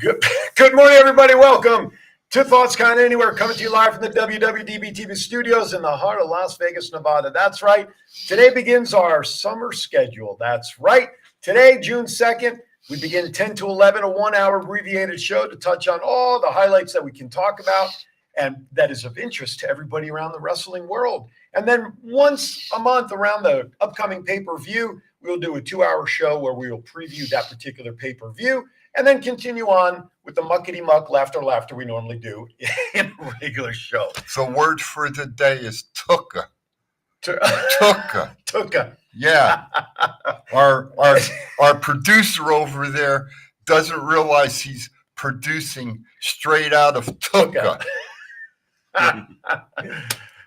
Good morning, everybody. Welcome to Thoughts Kind of Anywhere, coming to you live from the WWDBTV studios in the heart of Las Vegas, Nevada. That's right. Today begins our summer schedule. That's right. Today, June 2nd, we begin 10 to 11, a 1-hour abbreviated show to touch on all the highlights that we can talk about and that is of interest to everybody around the wrestling world. And then once a month around the upcoming pay-per-view, we'll do a 2-hour show where we will preview that particular pay-per-view and then continue on with the muckety-muck laughter we normally do in a regular show. So word for the day is Tuka. Tuka. Yeah. Our producer over there doesn't realize he's producing straight out of Tuka.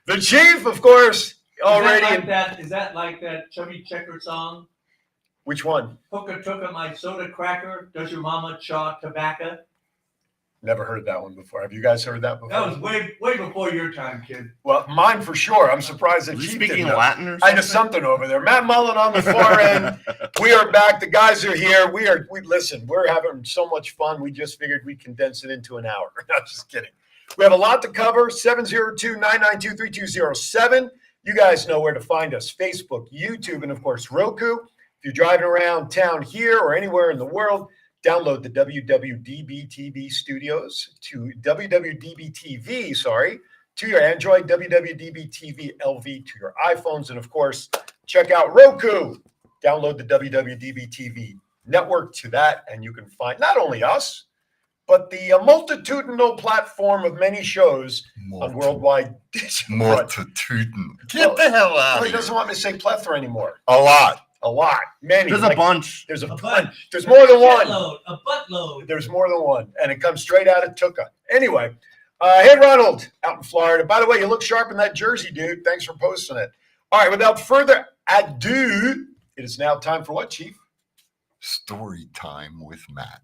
The chief, of course, already. Is that like that Chubby Checker song? Which one? Hooka my soda cracker. Does your mama chaw tobacco? Never heard that one before. Have you guys heard that before? That was way before your time, kid. Well, mine for sure. I'm surprised that Was he Chief speaking didn't know. Latin or something? I know something over there. Matt Mullen on the far end. We are back. The guys are here. We listen. We're having so much fun. We just figured we'd condense it into an hour. No, just kidding. We have a lot to cover. 702-992-3207. You guys know where to find us. Facebook, YouTube, and of course, Roku. If you're driving around town here or anywhere in the world, download the WWDBTV studios to WWDBTV, to your Android, WWDBTV LV to your iPhones. And of course, check out Roku. Download the WWDBTV network to that, and you can find not only us, but the multitudinal platform of many shows on worldwide digital. Multitudinal. Get the hell out of He here. doesn't want me to say plethora anymore. A lot. Many. There's a bunch. There's a bunch. There's more than one. A buttload. There's more than one. And it comes straight out of Tuka. Anyway, hey, Ronald, out in Florida. By the way, you look sharp in that jersey, dude. Thanks for posting it. All right, without further ado, it is now time for what, Chief? Story time with Matt.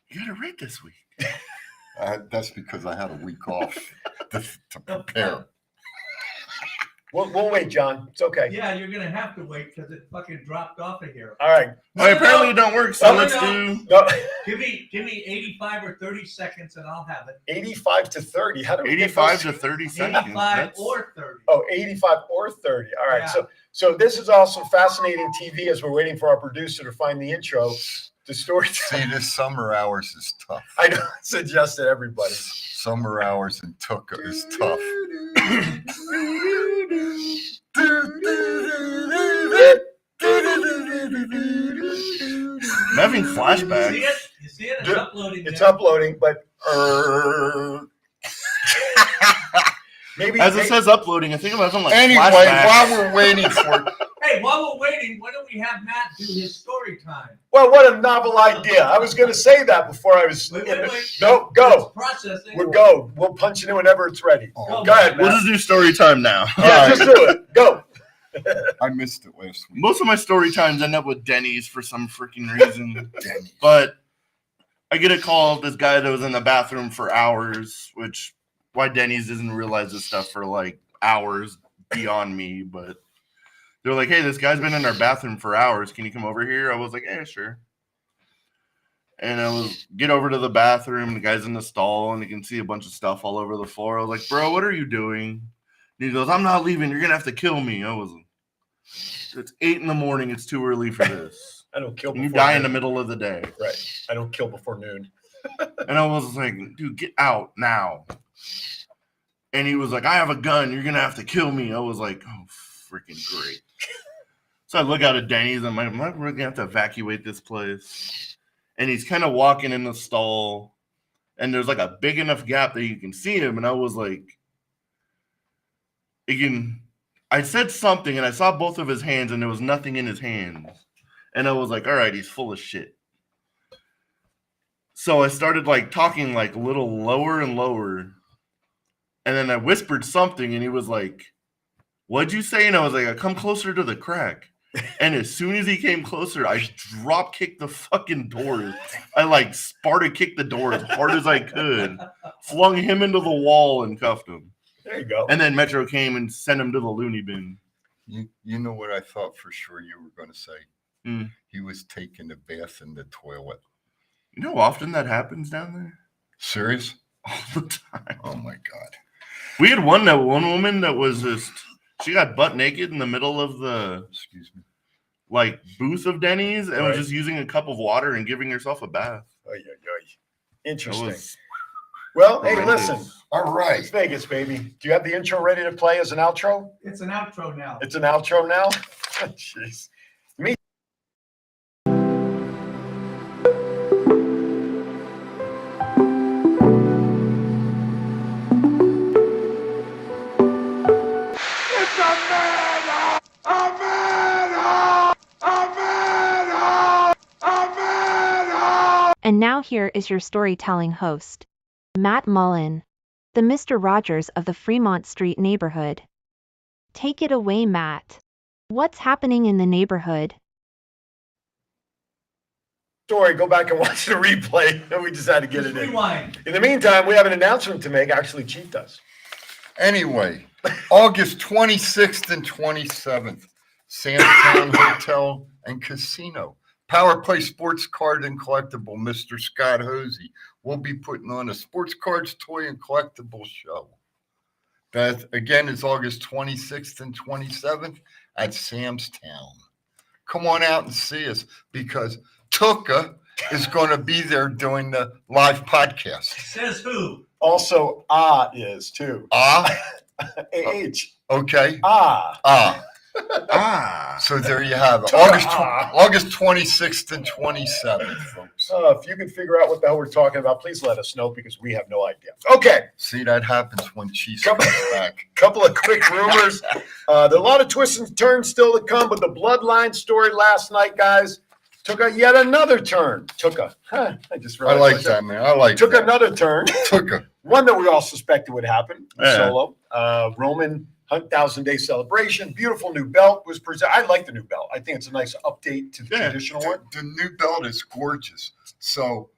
You got to read this week. That's because I had a week off to prepare. We'll wait, John. It's okay. Yeah, you're gonna have to wait because it fucking dropped off of here. All right. Apparently it don't work, so No, let's no. do... No, Give me 85 or 30 seconds and I'll have it. 85 to 30. How do we get 85 those? to 30 seconds. 85 or 30. Oh, 85 or 30. All right. Yeah. So this is also fascinating TV as we're waiting for our producer to find the intro to story time. See, this summer hours is tough. I know it's adjusted everybody. Summer hours in Tuka is tough. I'm having flashbacks. See it? You see it? It's uploading. It's there. uploading, but maybe As it says uploading, I think I'm having like Anyway, flashbacks. while we're waiting for it, Hey, while we're waiting, why don't we have Matt do his story time? Well, what a novel idea. I was going to say that before I was. Wait. No, go. It's processing. We'll go. We'll punch it in whenever it's ready. Go, Go ahead, We'll Matt. just do story time now. Yeah, just do it. Go. I missed it last week. Most of my story times end up with Denny's for some freaking reason. Denny's. But I get a call of this guy that was in the bathroom for hours, which why Denny's doesn't realize this stuff for like hours beyond me. But they're like, hey, this guy's been in our bathroom for hours. Can you come over here? I was like, yeah, sure. And I was get over to the bathroom. The guy's in the stall, and you can see a bunch of stuff all over the floor. I was like, bro, what are you doing? And he goes, I'm not leaving. You're going to have to kill me. I was it's 8 a.m. It's too early for this. I don't kill before You die in the noon. middle of the day. Right. I don't kill before noon. And I was like, dude, get out now. And he was like, I have a gun. You're going to have to kill me. I was like, oh, freaking great. So I look out at Denny's. I'm like, am I really going to have to evacuate this place? And he's kind of walking in the stall. And there's like a big enough gap that you can see him. And I was like, I said something and I saw both of his hands and there was nothing in his hands. And I was like, all right, he's full of shit. So I started like talking like a little lower and lower. And then I whispered something and he was like, what'd you say? And I was like, I come closer to the crack. And as soon as he came closer, I drop kicked the fucking doors. I like Sparta kicked the door as hard as I could, flung him into the wall and cuffed him. There you go. And then Metro came and sent him to the loony bin. You know what I thought for sure you were going to say? Hmm. He was taking a bath in the toilet. You know how often that happens down there? Serious? All the time. Oh my God. We had one woman that was just, she got butt naked in the middle of the Excuse me. like booth of Denny's and Right. was just using a cup of water and giving herself a bath. Oy, oy, oy. That Interesting. was Well, hey, horrendous. listen, All it's right. Vegas, baby. Do you have the intro ready to play as an outro? It's an outro now. It's an outro now? Jeez. Me. And now here is your storytelling host, Matt Mullen, the Mr. Rogers of the Fremont Street neighborhood. Take it away, Matt. What's happening in the neighborhood? Story, go back and watch the replay. We just had to get Just it in. rewind. In the meantime, we have an announcement to make. Actually, Chief does. Anyway, August 26th and 27th, Samstown Hotel and Casino. Power Play Sports Card and Collectible, Mr. Scott Hosey will be putting on a sports cards, toy, and collectible show. That, again, is August 26th and 27th at Samstown. Come on out and see us because Tuka is going to be there doing the live podcast. Says who? Also, is too. A-H. Okay. Ah. So there you have it. Ah. August 26th and 27th, folks. If you can figure out what the hell we're talking about, please let us know because we have no idea. Okay. See, that happens when Cheese Come- comes back. Couple of quick rumors. There are a lot of twists and turns still to come, but the Bloodline story last night, guys, took yet another turn. I just I realized like that, man. I like Took that. another turn. Tuka. One that we all suspected would happen. Yeah. Solo. Roman 1,000-day celebration. Beautiful new belt was presented. I like the new belt. I think it's a nice update to the Yeah. traditional one. The new belt is gorgeous. So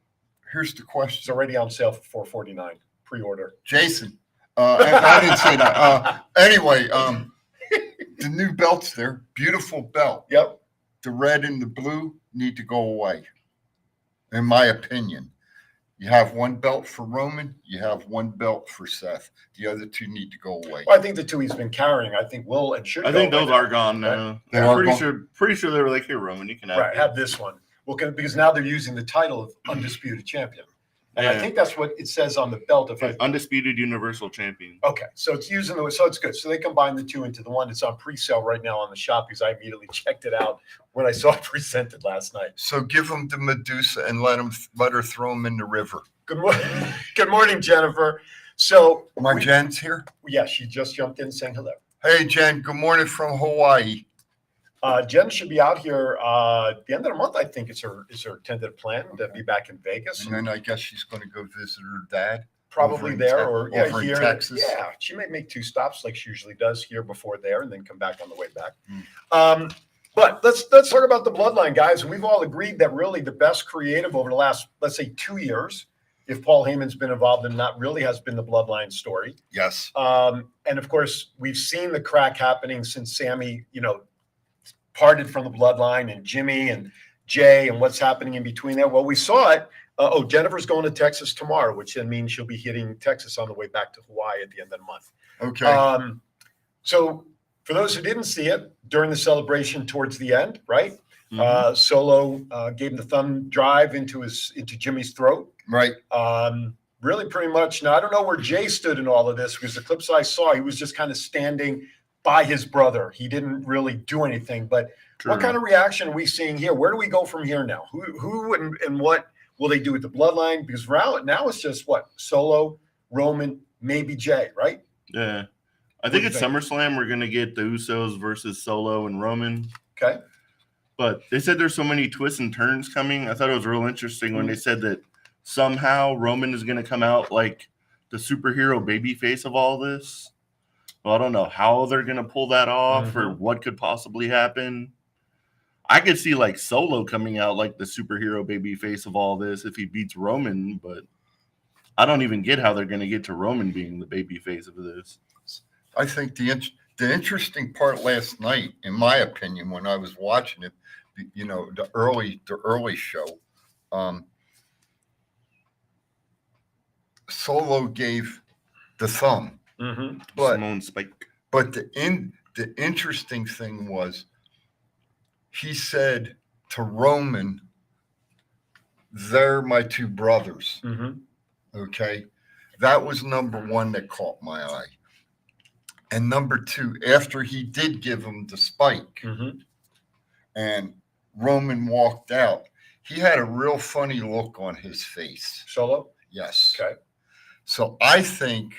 here's the It's question. already on sale for $449 pre-order. Jason, I didn't say that. Anyway, the new belt's there. Beautiful belt. Yep. The red and the blue need to go away, in my opinion. You have one belt for Roman. You have one belt for Seth. The other two need to go away. Well, I think the two he's been carrying, I think will and should. I go think away those now. are gone now. They I'm are pretty gone? sure they were like, here, Roman, you can have Right, it. have this one. Well, because now they're using the title of undisputed champion, and I Yeah. think that's what it says on the belt. If I Undisputed Universal Champion. okay, so it's using the so it's good. So they combine the two into the one. It's on pre-sale right now on the shop because I immediately checked it out when I saw it presented last night. So give them the Medusa and let her throw them in the river. Good morning, good morning, Jennifer. So My Jen's here. yeah, she just jumped in saying hello. Hey, Jen. Good morning from Hawaii. Jen should be out here at the end of the month. I think is her tentative plan to be back in Vegas. And then I guess she's going to go visit her dad. Probably over in there Tex- or over in here. Texas. Yeah, she may make two stops like she usually does here before there, and then come back on the way back. Mm. But let's talk about the Bloodline, guys. We've all agreed that really the best creative over the last, let's say, 2 years, if Paul Heyman's been involved in that, really has been the Bloodline story. Yes. And of course, we've seen the crack happening since Sammy, parted from the Bloodline, and Jimmy and Jay, and what's happening in between there. Well, we saw it. Jennifer's going to Texas tomorrow, which then means she'll be hitting Texas on the way back to Hawaii at the end of the month. Okay. So for those who didn't see it during the celebration towards the end, right? Mhm. Solo gave him the thumb drive into Jimmy's throat. Right. Really pretty much. Now, I don't know where Jay stood in all of this because the clips I saw, he was just kind of standing by his brother. He didn't really do anything. But True. what kind of reaction are we seeing here? Where do we go from here now? Who and what will they do with the Bloodline? Because now it's just what? Solo, Roman, maybe Jay, right? Yeah. I do think you at think? SummerSlam, we're going to get the Usos versus Solo and Roman. Okay. But they said there's so many twists and turns coming. I thought it was real interesting when they said that somehow Roman is going to come out like the superhero babyface of all this. Well, I don't know how they're going to pull that off or what could possibly happen. I could see like Solo coming out like the superhero babyface of all this if he beats Roman, but I don't even get how they're going to get to Roman being the babyface of this. I think the interesting part last night, in my opinion, when I was watching it, the early show, Solo gave the thumb, Mm-hmm. but Simone Spike. the interesting thing was he said to Roman, "They're my two brothers." Mm-hmm. Okay, that was number one that caught my eye, and number two, after he did give him the spike, Mm-hmm. and Roman walked out, he had a real funny look on his face. Solo. Yes. Okay. So I think,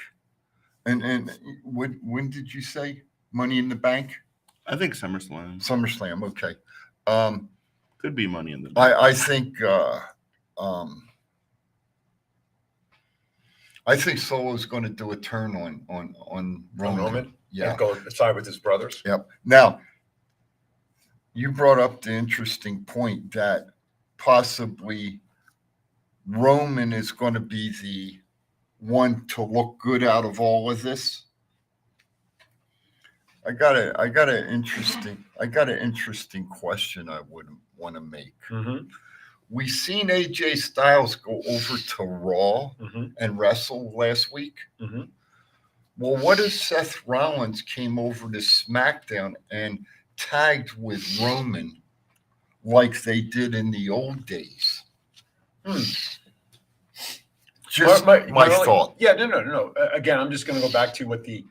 and when did you say Money in the Bank? I think SummerSlam SummerSlam. Okay. could be Money in the Bank. I think Solo's going to do a turn on Roman. Yeah. And go side with his brothers. Yep. Now, you brought up the interesting point that possibly Roman is going to be the one to look good out of all of this. I got an interesting question I would want to make. Mm-hmm. We seen AJ Styles go over to Raw Mm-hmm. and wrestle last week. Mm-hmm. Well, what if Seth Rollins came over to SmackDown and tagged with Roman like they did in the old days? Just my thought. Yeah, no. Again, I'm just going to go back to what the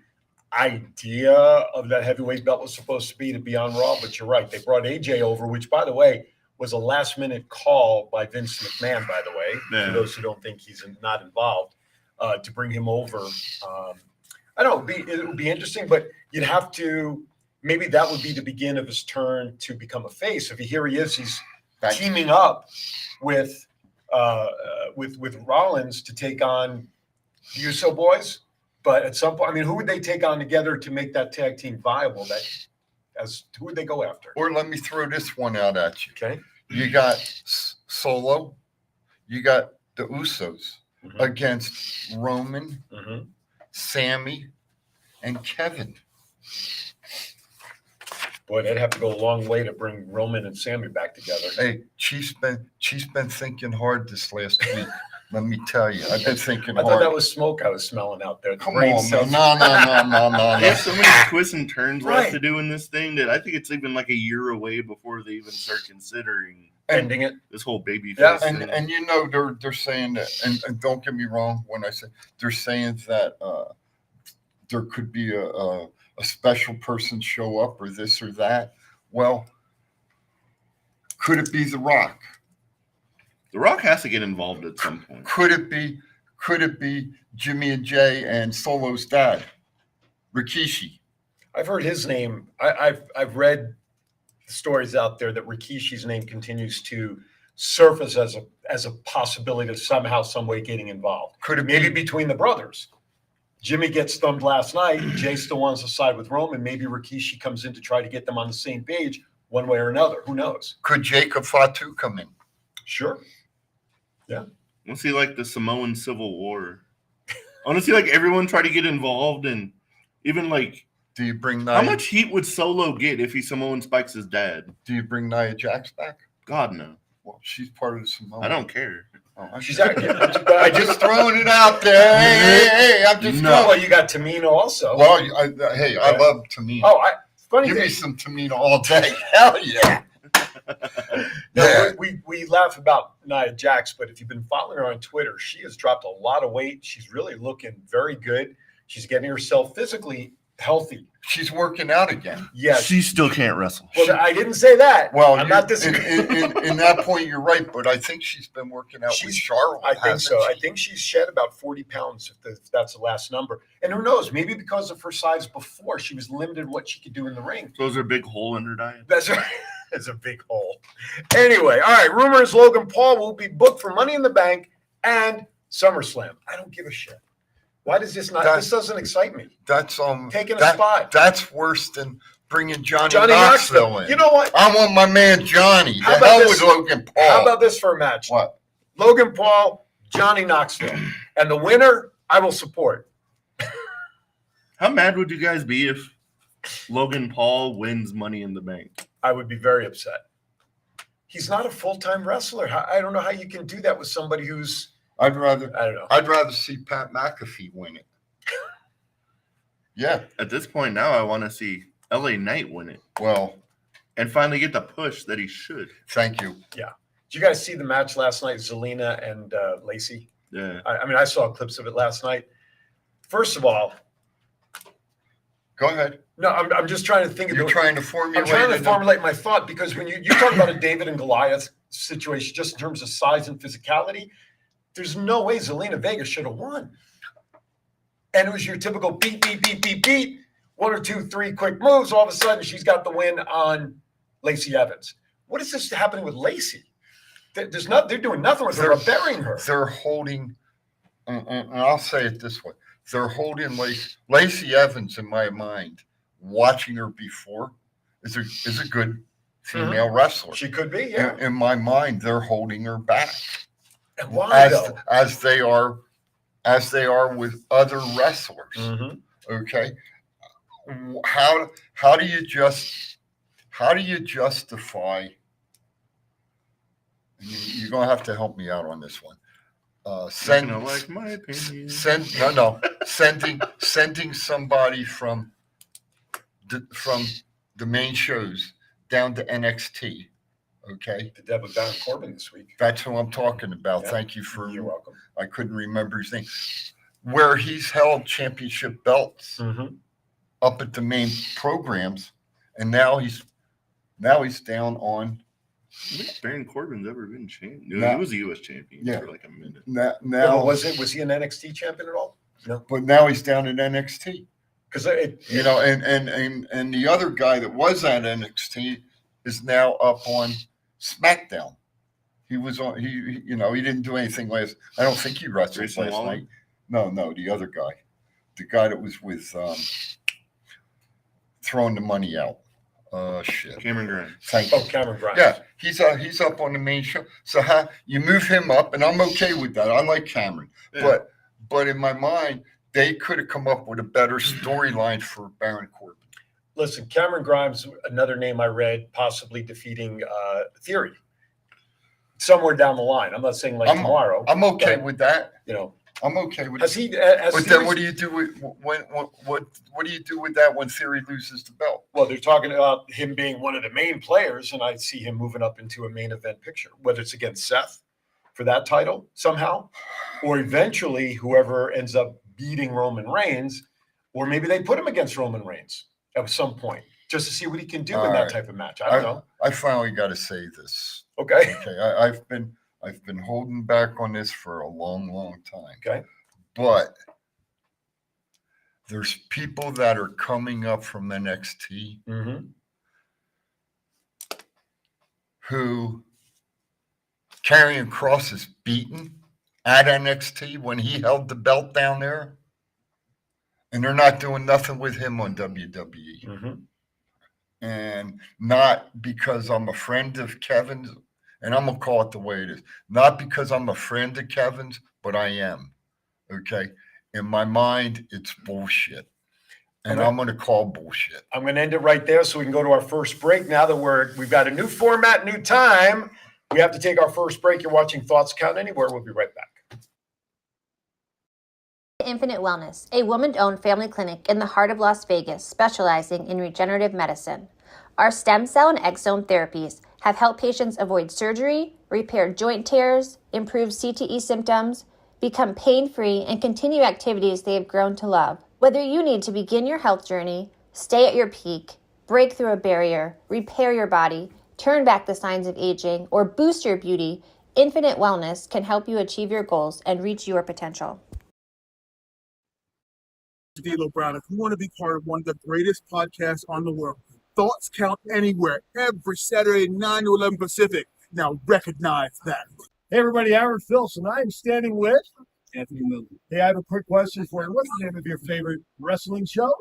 idea of that heavyweight belt was supposed to be on Raw. But you're right. They brought AJ over, which, by the way, was a last-minute call by Vince McMahon, by the way, Yeah. for those who don't think he's not involved, to bring him over. I don't know. It would be interesting, but you'd have to – maybe that would be the beginning of his turn to become a face. If here he is, he's teaming up with Rollins to take on the Uso boys. But at some point, I mean, who would they take on together to make that tag team viable? Who would they go after? Or let me throw this one out at you. Okay. You got Solo, you got the Usos Mhm. against Roman, Mm-hmm. Sammy, and Kevin. Boy, they'd have to go a long way to bring Roman and Sammy back together. Hey, Chief's been thinking hard this last week. Let me tell you, I've been thinking I thought hard. that was smoke I was smelling out there. Come Brain on, cells. man. No. They have so many twists and turns Right. left to do in this thing that I think it's even like a year away before they even start considering Ending it. this whole baby Yeah, face And thing. and you know they're saying that, and don't get me wrong when I say they're saying that there could be a special person show up or this or that. Well, could it be The Rock? The Rock has to get involved at some point. Could it be Jimmy and Jay and Solo's dad, Rikishi? I've heard his name. I've read stories out there that Rikishi's name continues to surface as a possibility of somehow, some way getting involved. Could it Maybe be? between the brothers. Jimmy gets thumbed last night. Jay still wants to side with Roman. Maybe Rikishi comes in to try to get them on the same page one way or another. Who knows? Could Jacob Fatu come in? Sure. I want to see like the Samoan Civil War. I want to see like everyone try to get involved, and even like Do you bring how Nia? much heat would Solo get if he Samoan Spikes his dad? Do you bring Nia Jax back? God no. Well, she's part of the Samoan. I don't care. Oh, She's okay. I I just throwing it out there. Hey, I'm just No. Well, you got Tamina also. Well, I love Tamina. Oh, funny Give thing. me some Tamina all day. Hell yeah. No, Yeah. we laugh about Nia Jax, but if you've been following her on Twitter, she has dropped a lot of weight. She's really looking very good. She's getting herself physically healthy. She's working out again. Yes. She still can't wrestle. Well, I didn't say that. Well, I'm not disagreeing. in that point, you're right, but I think she's been working out with She's- Charlotte. I think hasn't so. I she? think she's shed about 40 pounds, if that's the last number. And who knows? Maybe because of her size before, she was limited what she could do in the ring. So is there a big hole in her diet? That's right. It's a big hole. Anyway, all right. Rumors Logan Paul will be booked for Money in the Bank and SummerSlam. I don't give a shit. Why does this not? This doesn't excite me. That's Taking a that- spot. That's worse than bringing Johnny Johnny Knoxville Knoxville. in. You know what? I want my man Johnny. How The about hell this? with Logan Paul. How about this for a match? What? Logan Paul, Johnny Knoxville, and the winner I will support. How mad would you guys be if Logan Paul wins Money in the Bank? I would be very upset. He's not a full-time wrestler. I don't know how you can do that with somebody who's I'd rather I don't know. I'd rather see Pat McAfee win it. Yeah. At this point now, I want to see LA Knight win it Well, and finally get the push that he should. thank you. Did you guys see the match last night, Zelina and Lacey? Yeah. I mean, I saw clips of it last night. First of all, Go ahead. no, I'm just trying to think of You're trying to formulate. I'm trying to it. formulate my thought, because when you talk about a David and Goliath situation, just in terms of size and physicality, there's no way Zelina Vega should have won. And it was your typical beat, 1 or 2, 3 quick moves. All of a sudden, she's got the win on Lacey Evans. What is this happening with Lacey? They're doing nothing with her, but burying her. They're holding, and I'll say it this way: they're holding Lacey Evans in my mind. Watching her before is a good female wrestler. She could be, yeah. In my mind, they're holding her back. And why though? As they are with other wrestlers. Mm-hmm. Okay, how do you justify? You're gonna have to help me out on this one. Like my opinion. Sending somebody from the main shows down to NXT. Okay, The debut Baron Corbin this week. that's who I'm talking about. Yeah. Thank you for. You're welcome. I couldn't remember his name. Where he's held championship belts Mm-hmm. up at the main programs, and now he's down on. I think Baron Corbin's ever been champion. No. He was a U.S. champion Yeah. for like a minute. Now Was he an NXT champion at all? No, but now he's down in NXT. because And the other guy that was at NXT is now up on SmackDown. He was on. He didn't do anything last. I don't think he wrestled Grayson last Waller? night. No, the other guy, the guy that was with throwing the money out. Shit. Cameron Grimes. Thank you. Cameron Grimes. Yeah, he's up on the main show. So how you move him up, and I'm okay with that. I like Cameron, Yeah. but in my mind, they could have come up with a better storyline for Baron Corbin. Listen, Cameron Grimes, another name I read, possibly defeating Theory somewhere down the line. I'm not saying like tomorrow. I'm okay but, with that. I'm okay with. Has he? Has But then, what do you do with what do you do with that when Theory loses the belt? Well, they're talking about him being one of the main players, and I see him moving up into a main event picture, whether it's against Seth for that title somehow, or eventually whoever ends up beating Roman Reigns, or maybe they put him against Roman Reigns at some point just to see what he can do in that type of match. I don't know. I finally got to say this. Okay. Okay, I've been holding back on this for a long time. Okay. But there's people that are coming up from NXT Mm-hmm. who Karrion Kross is beaten at NXT when he held the belt down there, and they're not doing nothing with him on WWE. Mm-hmm. And not because I'm a friend of Kevin's, and I'm gonna call it the way it is. Not because I'm a friend of Kevin's, but I am. Okay. In my mind, it's bullshit. And Okay. I'm gonna call bullshit. I'm going to end it right there so we can go to our first break. Now that we've got a new format, new time, we have to take our first break. You're watching Thoughts Count Anywhere. We'll be right back. Infinite Wellness, a woman-owned family clinic in the heart of Las Vegas, specializing in regenerative medicine. Our stem cell and exome therapies have helped patients avoid surgery, repair joint tears, improve CTE symptoms, become pain-free, and continue activities they have grown to love. Whether you need to begin your health journey, stay at your peak, break through a barrier, repair your body, turn back the signs of aging, or boost your beauty, Infinite Wellness can help you achieve your goals and reach your potential. D'Lo Brown. If you want to be part of one of the greatest podcasts on the world, Thoughts Count Anywhere, every Saturday, 9 to 11 Pacific. Now recognize that. Hey everybody, Aaron Filson. I'm standing with Anthony Miller. Hey, I have a quick question for you. What's the name of your favorite wrestling show?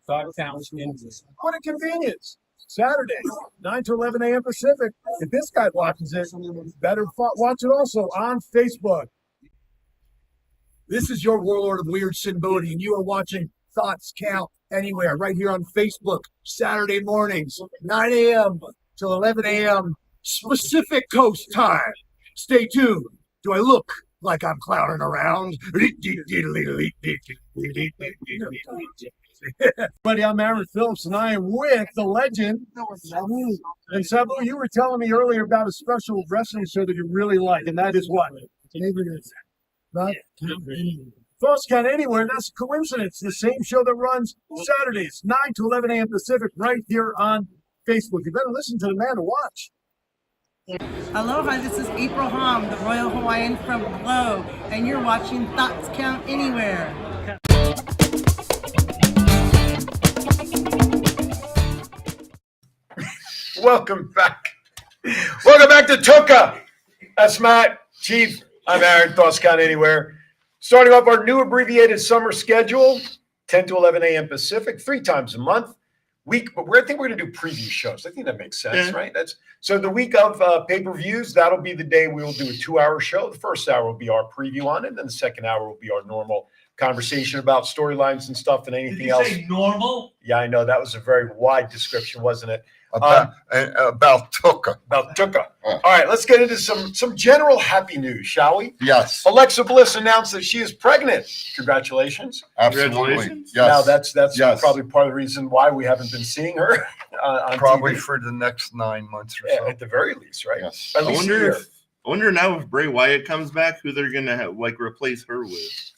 Thoughts Count Anywhere. What a convenience. Saturday, 9 to 11 a.m. Pacific. If this guy watches it, better watch it also on Facebook. This is your warlord of weird Sin Bodhi, and you are watching Thoughts Count Anywhere right here on Facebook, Saturday mornings, 9 a.m. till 11 a.m. Pacific Coast time. Stay tuned. Do I look like I'm clowning around. Buddy, I'm Aaron Phillips, and I am with the legend. And Sabu, you were telling me earlier about a special wrestling show that you really like, and that is what? Thoughts Count Anywhere. That's a coincidence. The same show that runs Saturdays, 9 to 11 a.m. Pacific, right here on Facebook. You better listen to the man to watch. Aloha, this is April Hom, the Royal Hawaiian from Glow, and you're watching Thoughts Count Anywhere. Welcome back. Welcome back to Tuka. That's Matt, Chief. I'm Aaron, Thoughts Count Anywhere. Starting off our new abbreviated summer schedule, 10 to 11 a.m. Pacific, 3 times a month. But I think we're going to do preview shows. I think that makes sense, right? So the week of pay-per-views, that'll be the day we will do a 2-hour show. The first hour will be our preview on it, and then the second hour will be our normal conversation about storylines and stuff and anything else. Did you say normal? Yeah, I know. That was a very wide description, wasn't it? About Tuka. About Tuka. All right, let's get into some general happy news, shall we? Yes. Alexa Bliss announced that she is pregnant. Congratulations. Absolutely. Congratulations. Yes. Now, that's Yes. probably part of the reason why we haven't been seeing her on Probably TV. for the next 9 months or Yeah, so. at the very least, right? Yes. At I least a year. wonder now if Bray Wyatt comes back, who they're gonna replace her with.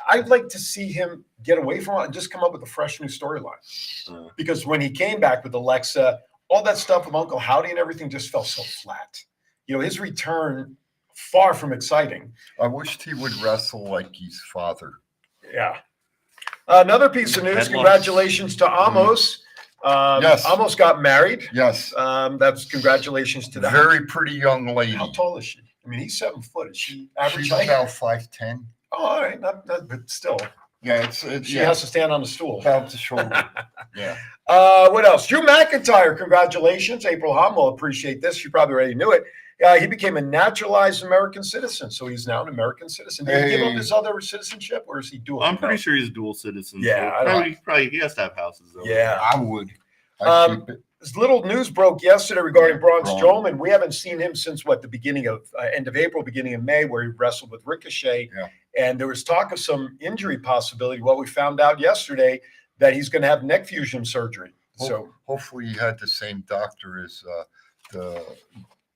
I'd like to see him get away from it and just come up with a fresh new storyline. Because when he came back with Alexa, all that stuff with Uncle Howdy and everything just fell so flat. You know, his return, far from exciting. I wished he would wrestle like his father. Yeah. Another piece of news, Headlocks. congratulations to Amos. Yes. Amos got married. Yes. That's congratulations to them. Very pretty young lady. How tall is she? I mean, he's 7 foot. Is she average She's height? about 5'10". Oh, all right, not, but still, Yeah, it's she yeah, has to stand on the stool. about the shoulder. Yeah. What else? Drew McIntyre, congratulations. April Hom will appreciate this. You probably already knew it. He became a naturalized American citizen, so he's now an American citizen. Did he give up Hey. his other citizenship, or is he dual? I'm pretty sure he's dual citizen. Yeah, so I probably he has to have houses though. Yeah. I would. I'd keep it. This little news broke yesterday regarding Braun Braun. Strowman. We haven't seen him since the beginning of end of April, beginning of May, where he wrestled with Ricochet. Yeah. And there was talk of some injury possibility. Well, we found out yesterday that he's going to have neck fusion surgery. So Hopefully he had the same doctor as the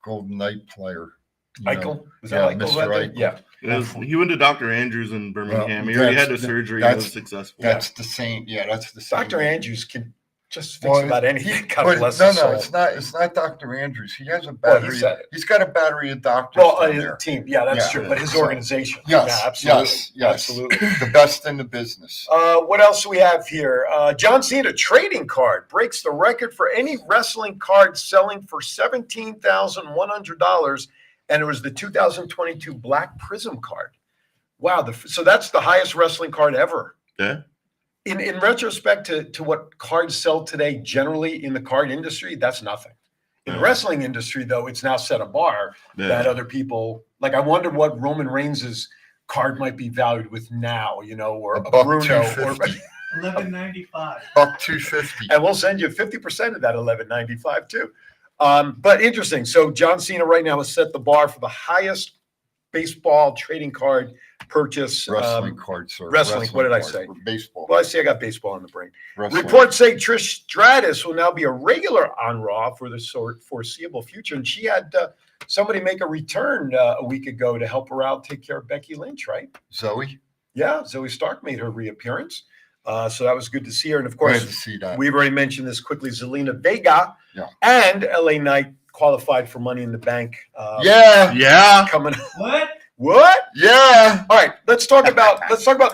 Golden Knight player. you know. Eichel, was that Yeah, Eichel? Mr. right there? Eichel. Yeah. He went to Dr. Andrews in Birmingham. Well, he already had the that's- surgery and was that's- successful. That's the same. Yeah, that's the same. Dr. Andrews can just fix Well, about anything. God But bless no, his no, soul. it's not Dr. Andrews. He has a Well, he battery. said it. He's got a battery of doctors Well, down his there. team. Yeah, that's Yeah. true. But his So- organization. Yes, Yeah, absolutely. yes. Absolutely. The best in the business. What else do we have here? John Cena trading card breaks the record for any wrestling card selling for $17,100, and it was the 2022 Black Prism card. Wow! So that's the highest wrestling card ever. Yeah. In retrospect to what cards sell today, generally in the card industry, that's nothing. In the Yeah. wrestling industry, though, it's now set a bar Yeah. that other people like. I wonder what Roman Reigns's card might be valued with now, or a Bruno, or $1.250. $11.95. $1.250. and we'll send you 50% of that $11.95 too. But interesting. So John Cena right now has set the bar for the highest baseball trading card purchase. Wrestling cards, sir. wrestling, what did I cards say? for Baseball. Well, I see I got baseball on the brain. Wrestling. Reports say Trish Stratus will now be a regular on Raw for the foreseeable future. And she had somebody make a return a week ago to help her out, take care of Becky Lynch, right? Zoe. Yeah, Zoe Stark made her reappearance. So that was good to see her. And of Glad to course, see that. we've already mentioned this quickly. Zelina Vega Yeah. and LA Knight qualified for Money in the Bank. Yeah. Yeah. Coming. What? What? Yeah. All right. Let's talk about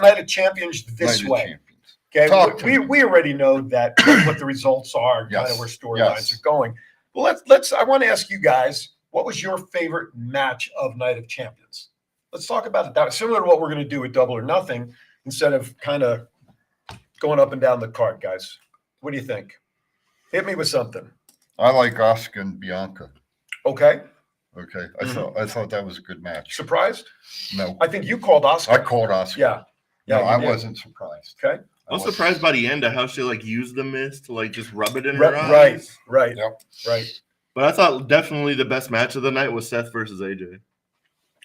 Night of Champions this Night of way. Champions. Okay. Talk to me. We already know that what the results are, kind Yes. of where storylines Yes. are going. Well, let's. I want to ask you guys, what was your favorite match of Night of Champions? Let's talk about it. That similar to what we're going to do with Double or Nothing, instead of kind of going up and down the card, guys. What do you think? Hit me with something. I like Asuka and Bianca. Okay. Okay. Mm-hmm. I thought that was a good match. Surprised? No. I think you called Oscar. I called Asuka. Yeah. No, you I did. wasn't surprised. Okay. I was wasn't. surprised by the end of how she used the mist to just rub it in her Right. eyes. Yep. Right. But I thought definitely the best match of the night was Seth versus AJ.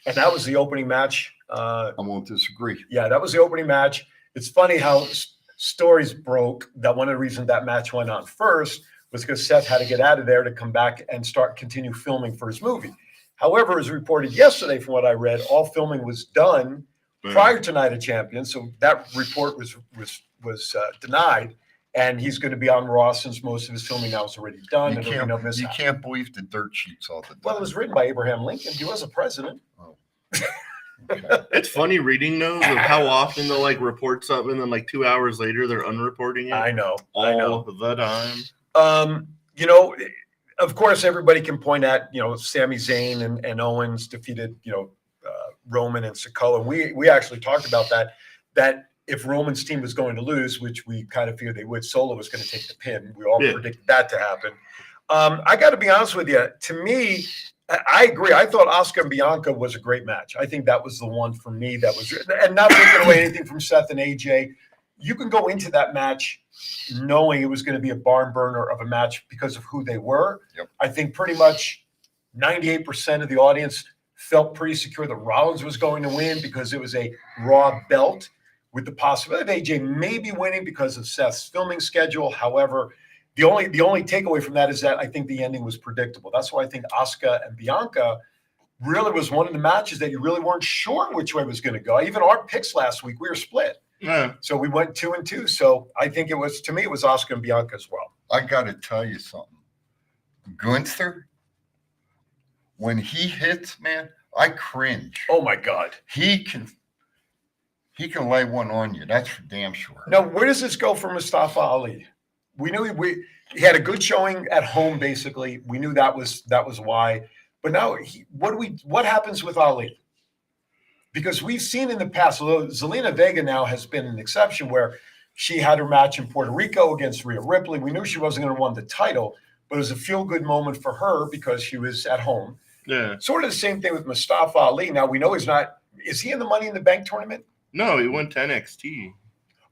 and that was the opening match. I won't disagree. Yeah, that was the opening match. It's funny how stories broke that one of the reasons that match went on first was because Seth had to get out of there to come back and continue filming for his movie. However, as reported yesterday, from what I read, all filming was done prior to Night of Champions, so that report was denied. And he's going to be on Raw since most of his filming now is already done. You can't believe the dirt sheets all the time. Well, it was written by Abraham Lincoln. He was a president. Oh. It's funny reading those of how often they'll like report something and then like 2 hours later they're unreporting it. I know. All the time. Of course, everybody can point at, Sami Zayn and Owens defeated, Roman and Sikoa. And we actually talked about that if Roman's team was going to lose, which we kind of feared they would, Solo was going to take the pin. We all predicted that to happen. I got to be honest with you. To me, I agree. I thought Asuka and Bianca was a great match. I think that was the one for me that was, and not taking away anything from Seth and AJ. You can go into that match knowing it was going to be a barn burner of a match because of who they were. Yep. I think pretty much 98% of the audience felt pretty secure that Rollins was going to win because it was a Raw belt, with the possibility of AJ maybe winning because of Seth's filming schedule. However, the only takeaway from that is that I think the ending was predictable. That's why I think Asuka and Bianca really was one of the matches that you really weren't sure which way it was going to go. Even our picks last week, we were split. Yeah. So we went 2-2. So I think it was Asuka and Bianca as well. I got to tell you something. Gunther, when he hits, man, I cringe. Oh my God. He can lay one on you. That's for damn sure. Now, where does this go for Mustafa Ali? We knew he had a good showing at home. Basically, we knew that was why. But now, what happens with Ali? Because we've seen in the past, although Zelina Vega now has been an exception, where she had her match in Puerto Rico against Rhea Ripley. We knew she wasn't going to win the title, but it was a feel-good moment for her because she was at home. Yeah. Sort of the same thing with Mustafa Ali. Now we know he's not. Is he in the Money in the Bank tournament? No, he went to NXT.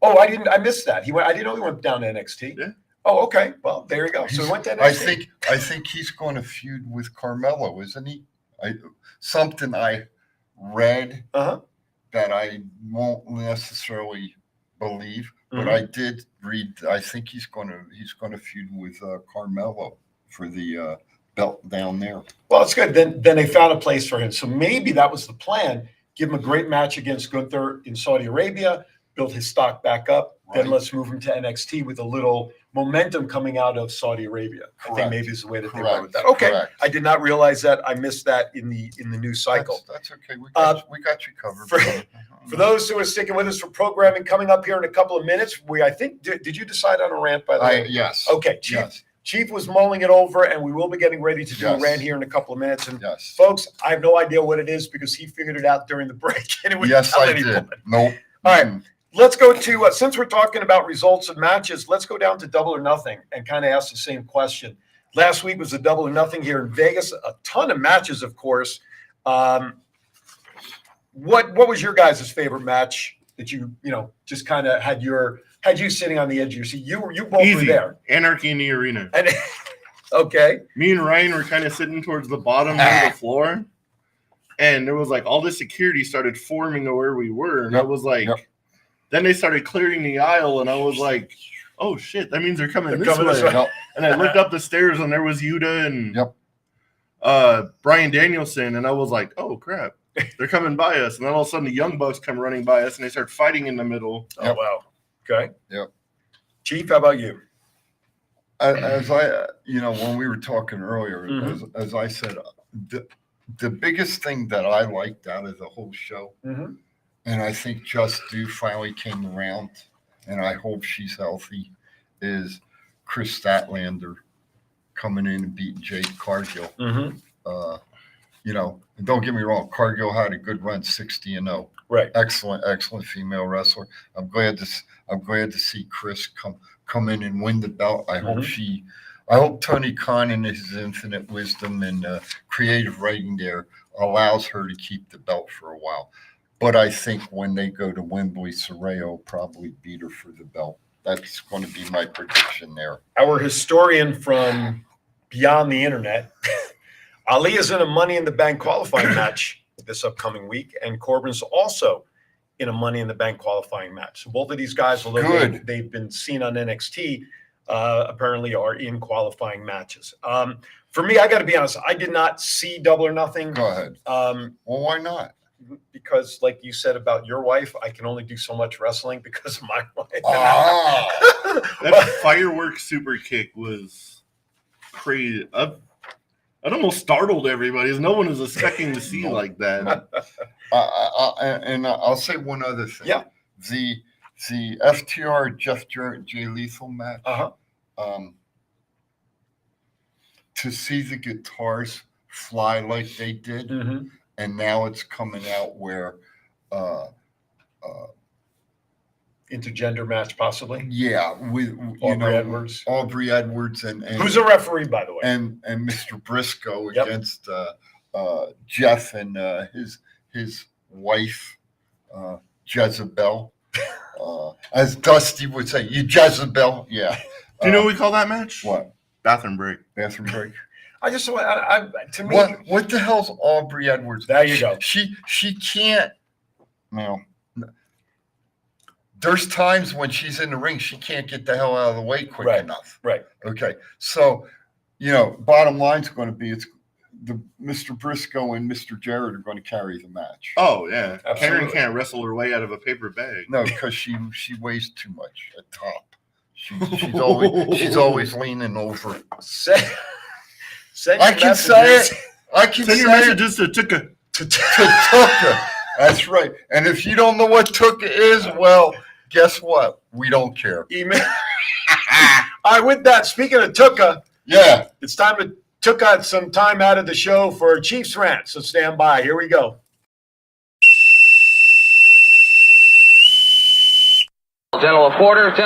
Oh, I missed that. I didn't know he went down to NXT. Yeah. Oh, okay. Well, there you go. So he went to NXT. I think he's going to feud with Carmelo, isn't he? Something I read that I won't necessarily believe, but I did read. I think he's going to feud with Carmelo for the belt down there. Well, it's good. Then they found a place for him. So maybe that was the plan. Give him a great match against Gunther in Saudi Arabia, build his stock back up. Right. Then let's move him to NXT with a little momentum coming out of Saudi Arabia. Correct. I think maybe is the way that they went with that. Okay. Correct. I did not realize that. I missed that in the news cycle. That's okay. We got you covered. For those who are sticking with us for programming, coming up here in a couple of minutes, I think did you decide on a rant, by the way? Yes. Okay, Chief. Yes. Chief was mulling it over, and we will be getting ready to do a rant here in a couple of minutes. And folks, I have no idea what it is because he figured it out during the break. And it was I did. Nope. All right, let's go to, since we're talking about results of matches, let's go down to Double or Nothing and kind of ask the same question. Last week was a Double or Nothing here in Vegas. A ton of matches, of course. What was your guys' favorite match that you just kind of had you sitting on the edge of your seat? You both Easy. were there. Anarchy in the Arena. And, okay. Me and Ryan were kind of sitting towards the bottom of the floor, and there was like all the security started forming where we were, and I was like, then they started clearing the aisle, and I was like, oh shit, that means they're coming this way. And I looked up the stairs, and there was Yuta and Bryan Danielson, and I was like, oh crap, they're coming by us, and then all of a sudden the Young Bucks come running by us, and they start fighting in the middle. Oh wow. Okay. Yep. Chief, how about you? As I, when we were talking earlier, as I said, the biggest thing that I liked out of the whole show, and I think Just Do finally came around, and I hope she's healthy, is Chris Statlander coming in and beating Jade Cargill. And don't get me wrong, Cargill had a good run, 60-0. Right. Excellent female wrestler. I'm glad to see Chris come in and win the belt. I hope Tony Khan in his infinite wisdom and creative writing there allows her to keep the belt for a while. But I think when they go to Wembley, Saraya will probably beat her for the belt. That's going to be my prediction there. Our historian from beyond the internet, Ali is in a Money in the Bank qualifying match this upcoming week, and Corbin's also in a Money in the Bank qualifying match. So both of these guys, although they've been seen on NXT, apparently are in qualifying matches. For me, I got to be honest, I did not see Double or Nothing. Go ahead. Well, why not? Because, like you said about your wife, I can only do so much wrestling because of my wife. That fireworks super kick was crazy. It almost startled everybody. No one was expecting to see like that. And I'll say one other thing. Yeah. The FTR Jeff J. Lethal match. To see the guitars fly like they did, and now it's coming out where intergender match possibly. Yeah, with Aubrey Edwards and who's a referee, by the way, and Mr. Briscoe against Jeff and his wife Jezebel, as Dusty would say, you Jezebel. Yeah. Do you know what we call that match? What? Bathroom break. Bathroom break. I just to me, what the hell's Aubrey Edwards? There you go. She can't. No. There's times when she's in the ring, she can't get the hell out of the way quick enough. Right. Okay. So, bottom line's going to be it's the Mr. Briscoe and Mr. Jarrett are going to carry the match. Oh yeah, absolutely. Karen can't wrestle her way out of a paper bag. No, because she weighs too much at top. She's always leaning over. I can say it. I can send your messages to Tuka. To Tuka. That's right. And if you don't know what Tuka is, well, guess what? We don't care. Email. All right, with that, speaking of Tuka, it's time to took out some time out of the show for Chiefs Rant. So stand by. Here we go. General quarters,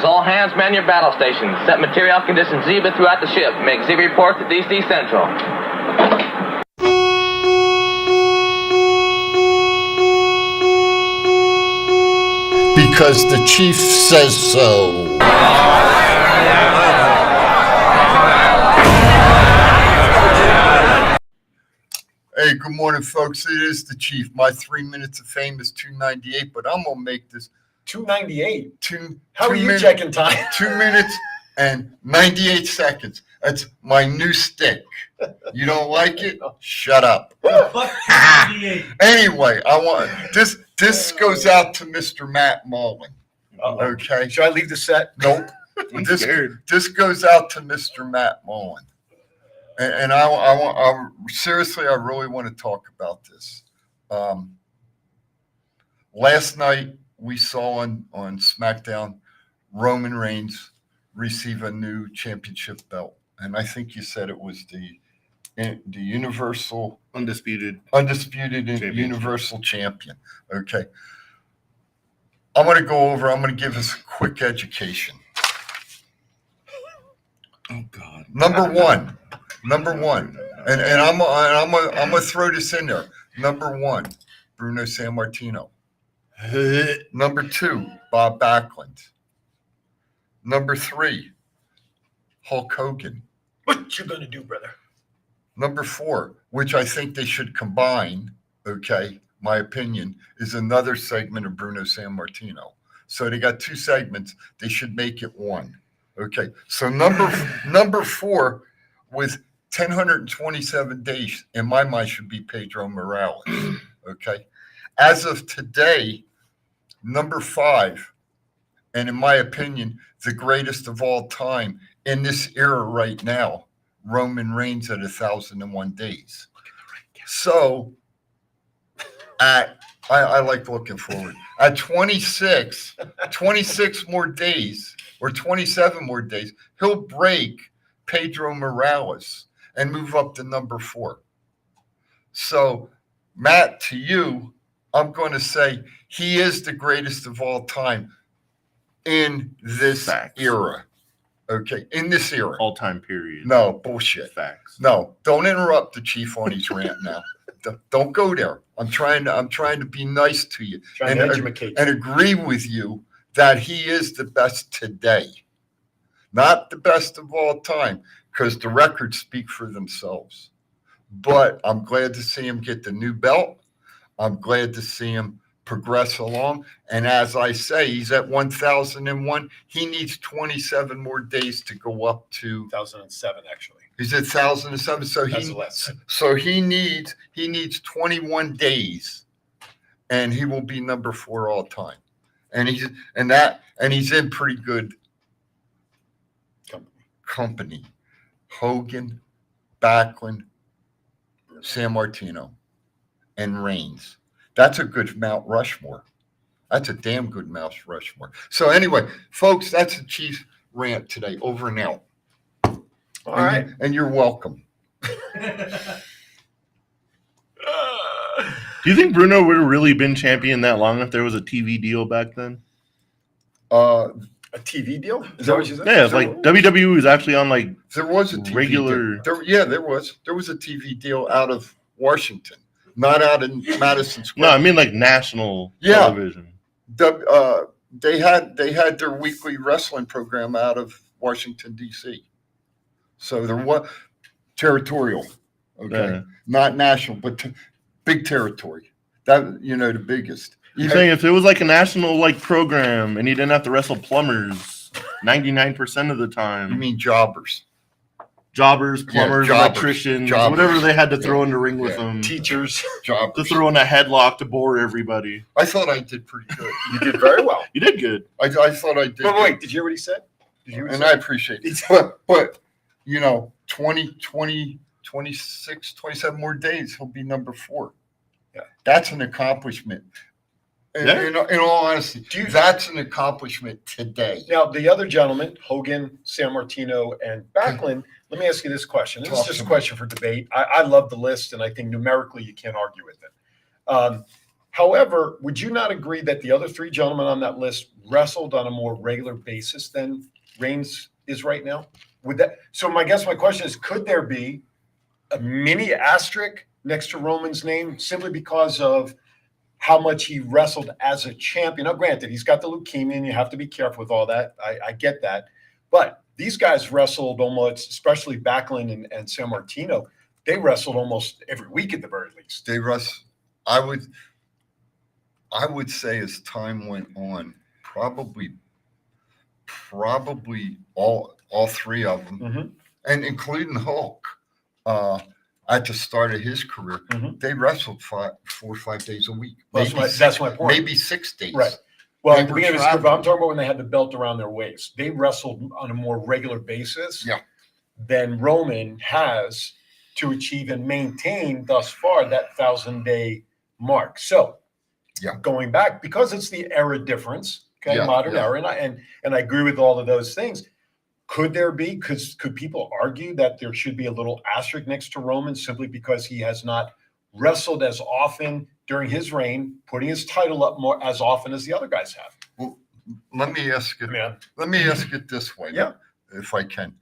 all hands man your battle stations. Set material conditions Zebra throughout the ship. Make Zebra report to DC Central. Because the chief says so. Hey, good morning, folks. It is the chief. My 3 minutes of fame is 298, but I'm going to make this 298. How are you checking time? 2 minutes and 98 seconds. That's my new stick. You don't like it? Shut up. Anyway, I want this goes out to Mr. Matt Mullen. Okay. Should I leave the set? Nope. This goes out to Mr. Matt Mullen. And I seriously, I really want to talk about this. Last night, we saw on SmackDown Roman Reigns receive a new championship belt, and I think you said it was the Universal Undisputed Universal Champion. Okay, I'm going to give us a quick education. Oh God. Number one, and I'm gonna throw this in there. Number one, Bruno Sammartino. Number two, Bob Backlund. Number three, Hulk Hogan. What you gonna do, brother? Number four, which I think they should combine, okay, my opinion, is another segment of Bruno Sammartino. So they got two segments. They should make it one. Okay. So number four with 1,027 days, in my mind, should be Pedro Morales. Okay. As of today, number five, and in my opinion, the greatest of all time in this era right now, Roman Reigns at 1,001 days. So I like looking forward. At 26 more days or 27 more days, he'll break Pedro Morales and move up to number four. So, Matt, to you, I'm going to say he is the greatest of all time in this era. Okay, in this era. All-time period. No, bullshit. Facts. No, don't interrupt the chief on his rant now. Don't go there. I'm trying to be nice to you and agree with you that he is the best today. Not the best of all time, because the records speak for themselves. but I'm glad to see him get the new belt. I'm glad to see him progress along. And as I say, he's at 1,001. He needs 27 more days to go up to 2007, actually. He's at 1,007. So he needs 21 days, and he will be number 4 all time. And he's in pretty good company. Hogan, Backlund, San Martino, and Reigns. That's a good Mount Rushmore. That's a damn good Mount Rushmore. So anyway, folks, that's the Chiefs rant today. Over and out. All right. And you're welcome. Do you think Bruno would have really been champion that long if there was a TV deal back then? A TV deal? Is that what you said? Yeah, it's like WWE was actually on like there was a TV regular. Deal. There was a TV deal out of Washington, not out in Madison Square. No, I mean like national television. They had their weekly wrestling program out of Washington D.C. So there was territorial, okay, not national, but big territory. That the biggest. You're saying if it was like a national like program and you didn't have to wrestle plumbers 99% of the time. You mean jobbers? Jobbers, plumbers, electricians, whatever they had to throw in the ring with them. Teachers. Jobbers. To throw in a headlock to bore everybody. I thought I did pretty good. You did very well. You did good. I thought I did. But wait, did you hear what he said? I appreciate it. But 20, 26, 27 more days, he'll be number 4. Yeah. That's an accomplishment. In all honesty, that's an accomplishment today. Now, the other gentlemen, Hogan, San Martino, and Backlund, let me ask you this question. This is just a question for debate. I love the list, and I think numerically you can't argue with it. However, would you not agree that the other 3 gentlemen on that list wrestled on a more regular basis than Reigns is right now? So my question is, could there be a mini asterisk next to Roman's name simply because of how much he wrestled as a champion? Now, granted, he's got the leukemia, and you have to be careful with all that. I get that. But these guys wrestled almost, especially Backlund and San Martino, they wrestled almost every week at the very least. They wrestled. I would say as time went on, probably all 3 of them, and including Hulk, at the start of his career, they wrestled 4 or 5 days a week. That's my point. Maybe 6 days. Right. Well, at the beginning of his career, I'm talking about when they had the belt around their waist. They wrestled on a more regular basis than Roman has to achieve and maintain thus far that 1,000-day mark. So, going back, because it's the era difference, modern era, and I agree with all of those things. Could people argue that there should be a little asterisk next to Roman simply because he has not wrestled as often during his reign, putting his title up more as often as the other guys have? Well, let me ask it this way, if I can.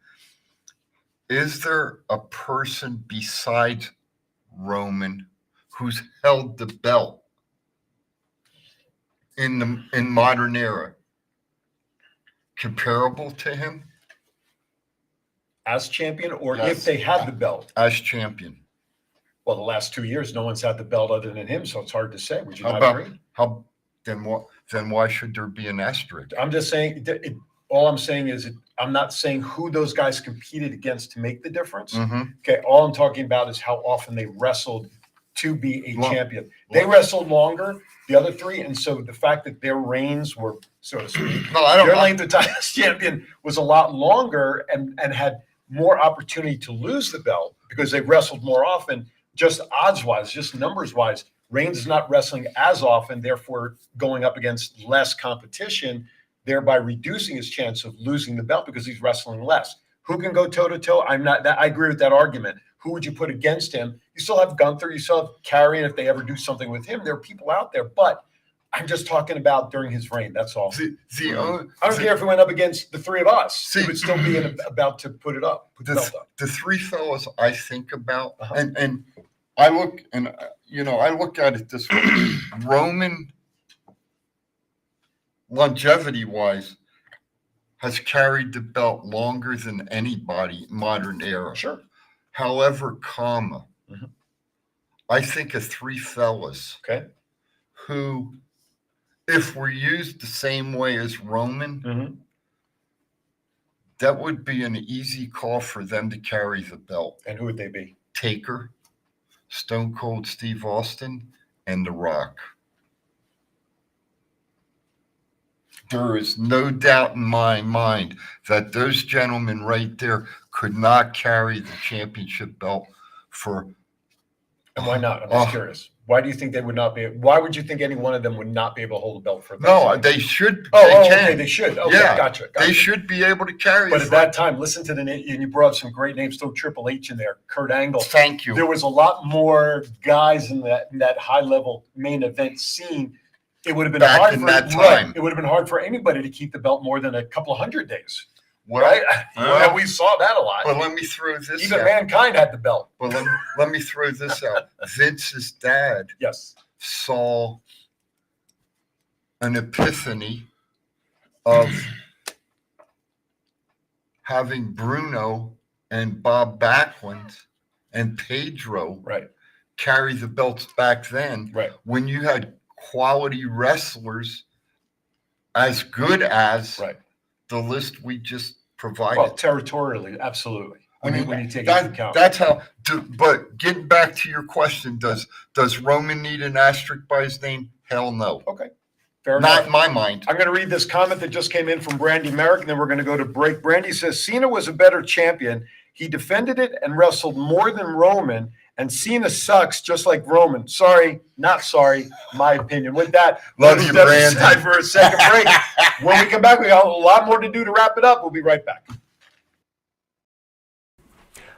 Is there a person besides Roman who's held the belt in modern era comparable to him? As champion, or if they had the belt? As champion. Well, the last 2 years, no one's had the belt other than him, so it's hard to say. Would you not agree? Then why should there be an asterisk? I'm just saying, all I'm saying is, I'm not saying who those guys competed against to make the difference. Okay, all I'm talking about is how often they wrestled to be a champion. They wrestled longer, the other 3, and so the fact that their reigns were, so to speak, their length of time as champion was a lot longer and had more opportunity to lose the belt because they wrestled more often, just odds-wise, just numbers-wise. Reigns is not wrestling as often, therefore going up against less competition, thereby reducing his chance of losing the belt because he's wrestling less. Who can go toe-to-toe? I agree with that argument. Who would you put against him? You still have Gunther, you still have Carrion if they ever do something with him. There are people out there, but I'm just talking about during his reign. That's all. I don't care if he went up against the 3 of us. He would still be about to put it up. The 3 fellows I think about, and I look at it this way. Roman, longevity-wise, has carried the belt longer than anybody in modern era. Sure. However, Mhm. I think of three fellas Okay. who, if were used the same way as Roman, Mm-hmm. that would be an easy call for them to carry the belt. And who would they be? Taker, Stone Cold Steve Austin, and The Rock. There is no doubt in my mind that those gentlemen right there could not carry the championship belt for. And why not? I'm just curious. Why do you think they would not be? Why would you think any one of them would not be able to hold a belt for? No, they should. Oh, they can. okay, they should. Okay, Yeah, gotcha. They should be able to carry. But at that time, listen to and you brought up some great names. Throw Triple H in there, Kurt Angle. Thank you. There was a lot more guys in that high level main event scene. It would have been Back hard in for that time. It would have been hard for anybody to keep the belt more than a couple of 100 days. Well, right? well, and we saw that a lot. But let me throw this Even out. Mankind had the belt. But let me throw this out. Vince's dad saw an epiphany of having Bruno and Bob Backlund and Pedro carry the belts back then. Right. When you had quality wrestlers as good as the list we just provided. Well, territorially, absolutely. When you take it into account. That's how. But getting back to your question, does Roman need an asterisk by his name? Hell no. Okay. Fair Not enough. in my mind. I'm going to read this comment that just came in from Brandy Merrick, and then we're going to go to break. Brandy says Cena was a better champion. He defended it and wrestled more than Roman, and Cena sucks just like Roman. Sorry, not sorry, my opinion. With that, Love you, Brandy. Time for a second break. When we come back, we got a lot more to do to wrap it up. We'll be right back.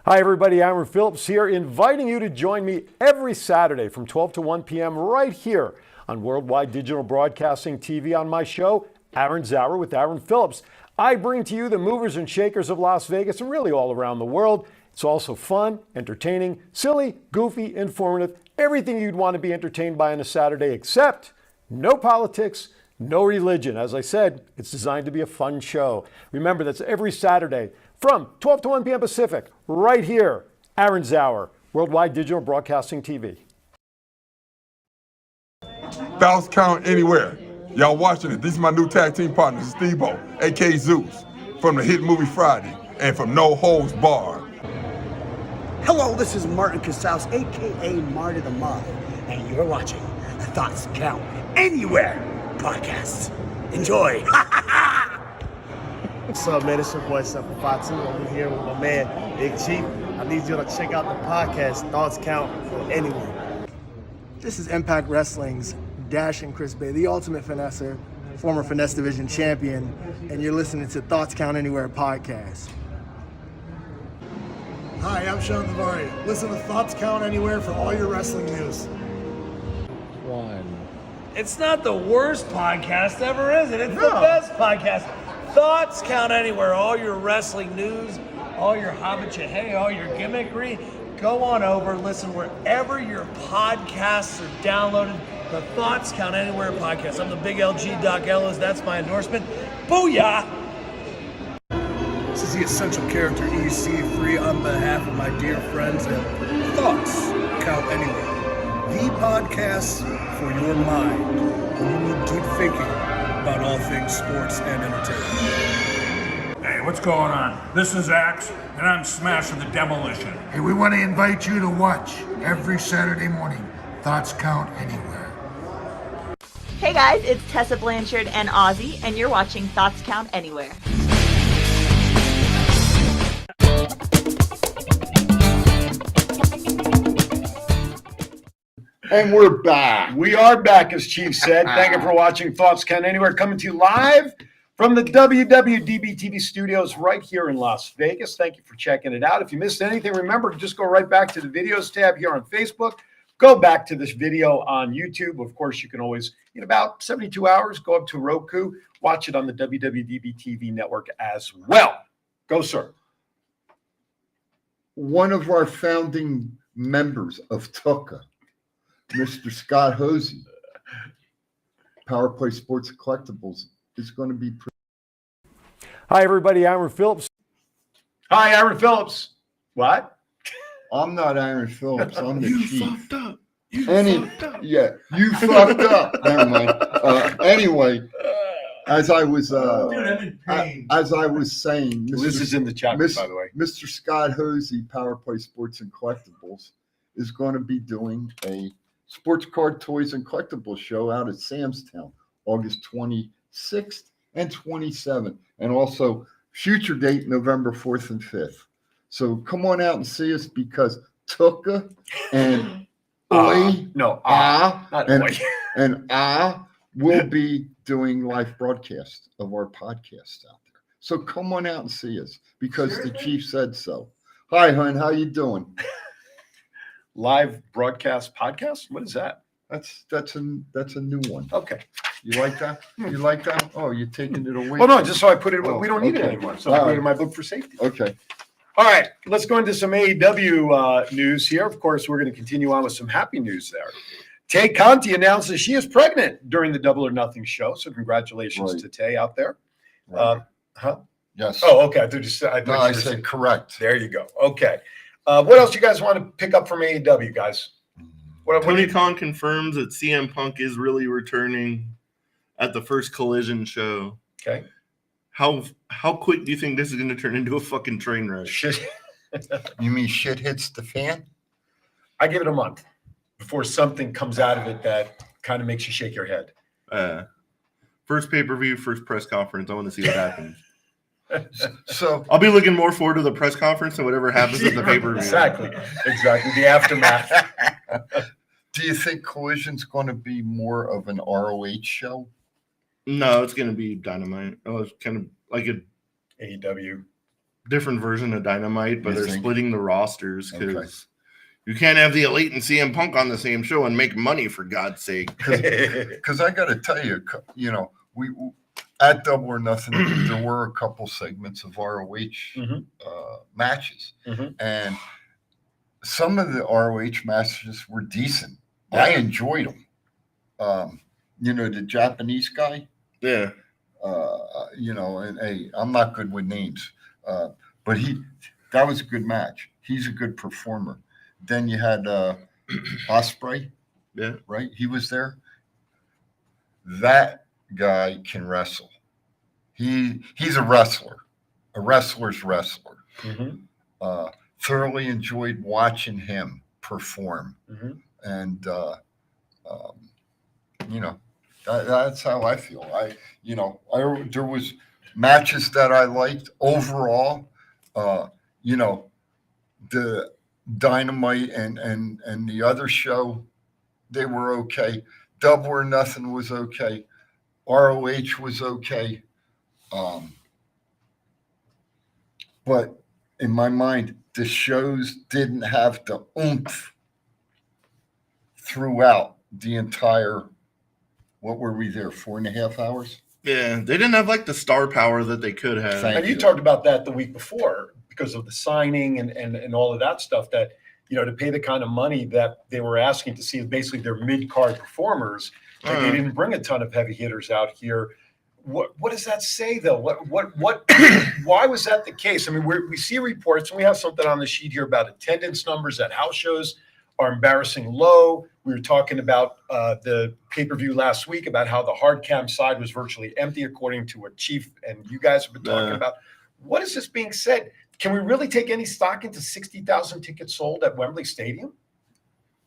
Hi, everybody. Aaron Phillips here, inviting you to join me every Saturday from 12 to 1 p.m. right here on Worldwide Digital Broadcasting TV on my show, Aaron's Hour with Aaron Phillips. I bring to you the movers and shakers of Las Vegas and really all around the world. It's also fun, entertaining, silly, goofy, informative, everything you'd want to be entertained by on a Saturday, except no politics, no religion. As I said, it's designed to be a fun show. Remember, that's every Saturday from 12 to 1 p.m. Pacific, right here, Aaron's Hour, Worldwide Digital Broadcasting TV. Thoughts Count Anywhere. Y'all watching it. These are my new tag team partners, Steve-O, a.k.a. Zeus, from the hit movie Friday, and from No Holds Barred. Hello, this is Martin Casals, a.k.a. Marty the Moth, and you're watching the Thoughts Count Anywhere podcast. Enjoy. What's up, man? It's your boy, Simple Foxy. I'm here with my man, Big Chief. I need you to check out the podcast, Thoughts Count Anywhere. This is Impact Wrestling's Dashing Chris Bay, the ultimate finesser, former Finesse Division champion, and you're listening to Thoughts Count Anywhere podcast. Hi, I'm Sean Navari. Listen to Thoughts Count Anywhere for all your wrestling news. It's not the worst podcast ever, is it? It's the best podcast. Thoughts Count Anywhere. All your wrestling news, all your hobbit all your gimmickry. Go on over, listen wherever your podcasts are downloaded. The Thoughts Count Anywhere podcast. I'm the big LG Doc Ellis. That's my endorsement. Booyah! This is the Essential Character EC3 on behalf of my dear friends at Thoughts Count Anywhere. The podcast for your mind when you need deep thinking about all things sports and entertainment. Hey, what's going on? This is Axe, and I'm smashing the demolition. Hey, we want to invite you to watch every Saturday morning, Thoughts Count Anywhere. Hey guys, it's Tessa Blanchard and Ozzy, and you're watching Thoughts Count Anywhere. And we're back. We are back, as Chief said. Thank you for watching Thoughts Count Anywhere, coming to you live from the WWDBTV studios right here in Las Vegas. Thank you for checking it out. If you missed anything, remember, just go right back to the videos tab here on Facebook. Go back to this video on YouTube. Of course, you can always, in about 72 hours, go up to Roku, watch it on the WWDBTV network as well. Go, sir. One of our founding members of TUCA, Mr. Scott Hosey, Power Play Sports Collectibles, is going to be. Hi, everybody. Aaron Phillips. Hi, Aaron Phillips. What? I'm not Aaron Phillips. I'm the chief. Fucked up. Fucked up. Yeah, you fucked up. Never mind. Anyway, as I was saying, Liz is in the chat, by the way. Mr. Scott Hosey, Power Play Sports and Collectibles, is going to be doing a sports card, toys, and collectibles show out at Samstown, August 26th and 27th, and also future date November 4th and 5th. So come on out and see us because Tuka and will be doing live broadcasts of our podcast out there. So come on out and see us because the chief said so. Hi, hon. How you doing? Live broadcast podcast? What is that? That's a new one. Okay. You like that? You like that? Oh, you're taking it away? Well, no, just so I put it. We don't need it anymore. So I put it in my book for safety. Okay. All right. Let's go into some AEW news here. Of course, we're going to continue on with some happy news there. Tay Conti announces she is pregnant during the Double or Nothing show. So congratulations to Tay out there. Right. Yes. Oh, okay. I said correct. There you go. Okay. What else you guys want to pick up from AEW, guys? Tony Khan confirms that CM Punk is really returning at the first Collision show. Okay. How quick do you think this is going to turn into a fucking train wreck? Shit. You mean shit hits the fan? I give it a month before something comes out of it that kind of makes you shake your head. First pay-per-view, first press conference. I want to see what happens. So I'll be looking more forward to the press conference than whatever happens at the pay-per-view. Exactly. The aftermath. Do you think Collision's going to be more of an ROH show? No, it's going to be Dynamite. Oh, it's kind of like a AEW different version of Dynamite, but they're splitting the rosters because you can't have the Elite and CM Punk on the same show and make money, for God's sake. Because I got to tell you, we at Double or Nothing, there were a couple segments of ROH matches, and some of the ROH matches were decent. Yeah. I enjoyed them. The Japanese guy. Yeah. And hey, I'm not good with names, but that was a good match. He's a good performer. Then you had Ospreay. Yeah. Right. He was there. That guy can wrestle. He's a wrestler. A wrestler's wrestler. Thoroughly enjoyed watching him perform. And that's how I feel. There was matches that I liked overall. The Dynamite and the other show, they were okay. Double or Nothing was okay. ROH was okay. But in my mind, the shows didn't have the oomph throughout the entire, what were we there, 4.5 hours? Yeah, they didn't have like the star power that they could have. And you talked about that the week before because of the signing and all of that stuff that, to pay the kind of money that they were asking to see basically their mid-card performers, like they didn't bring a ton of heavy hitters out here. What does that say though? What why was that the case? I mean, we see reports and we have something on the sheet here about attendance numbers at house shows are embarrassing low. We were talking about the pay-per-view last week about how the hard cam side was virtually empty, according to what Chief and you guys have been talking about. What is this being said? Can we really take any stock into 60,000 tickets sold at Wembley Stadium?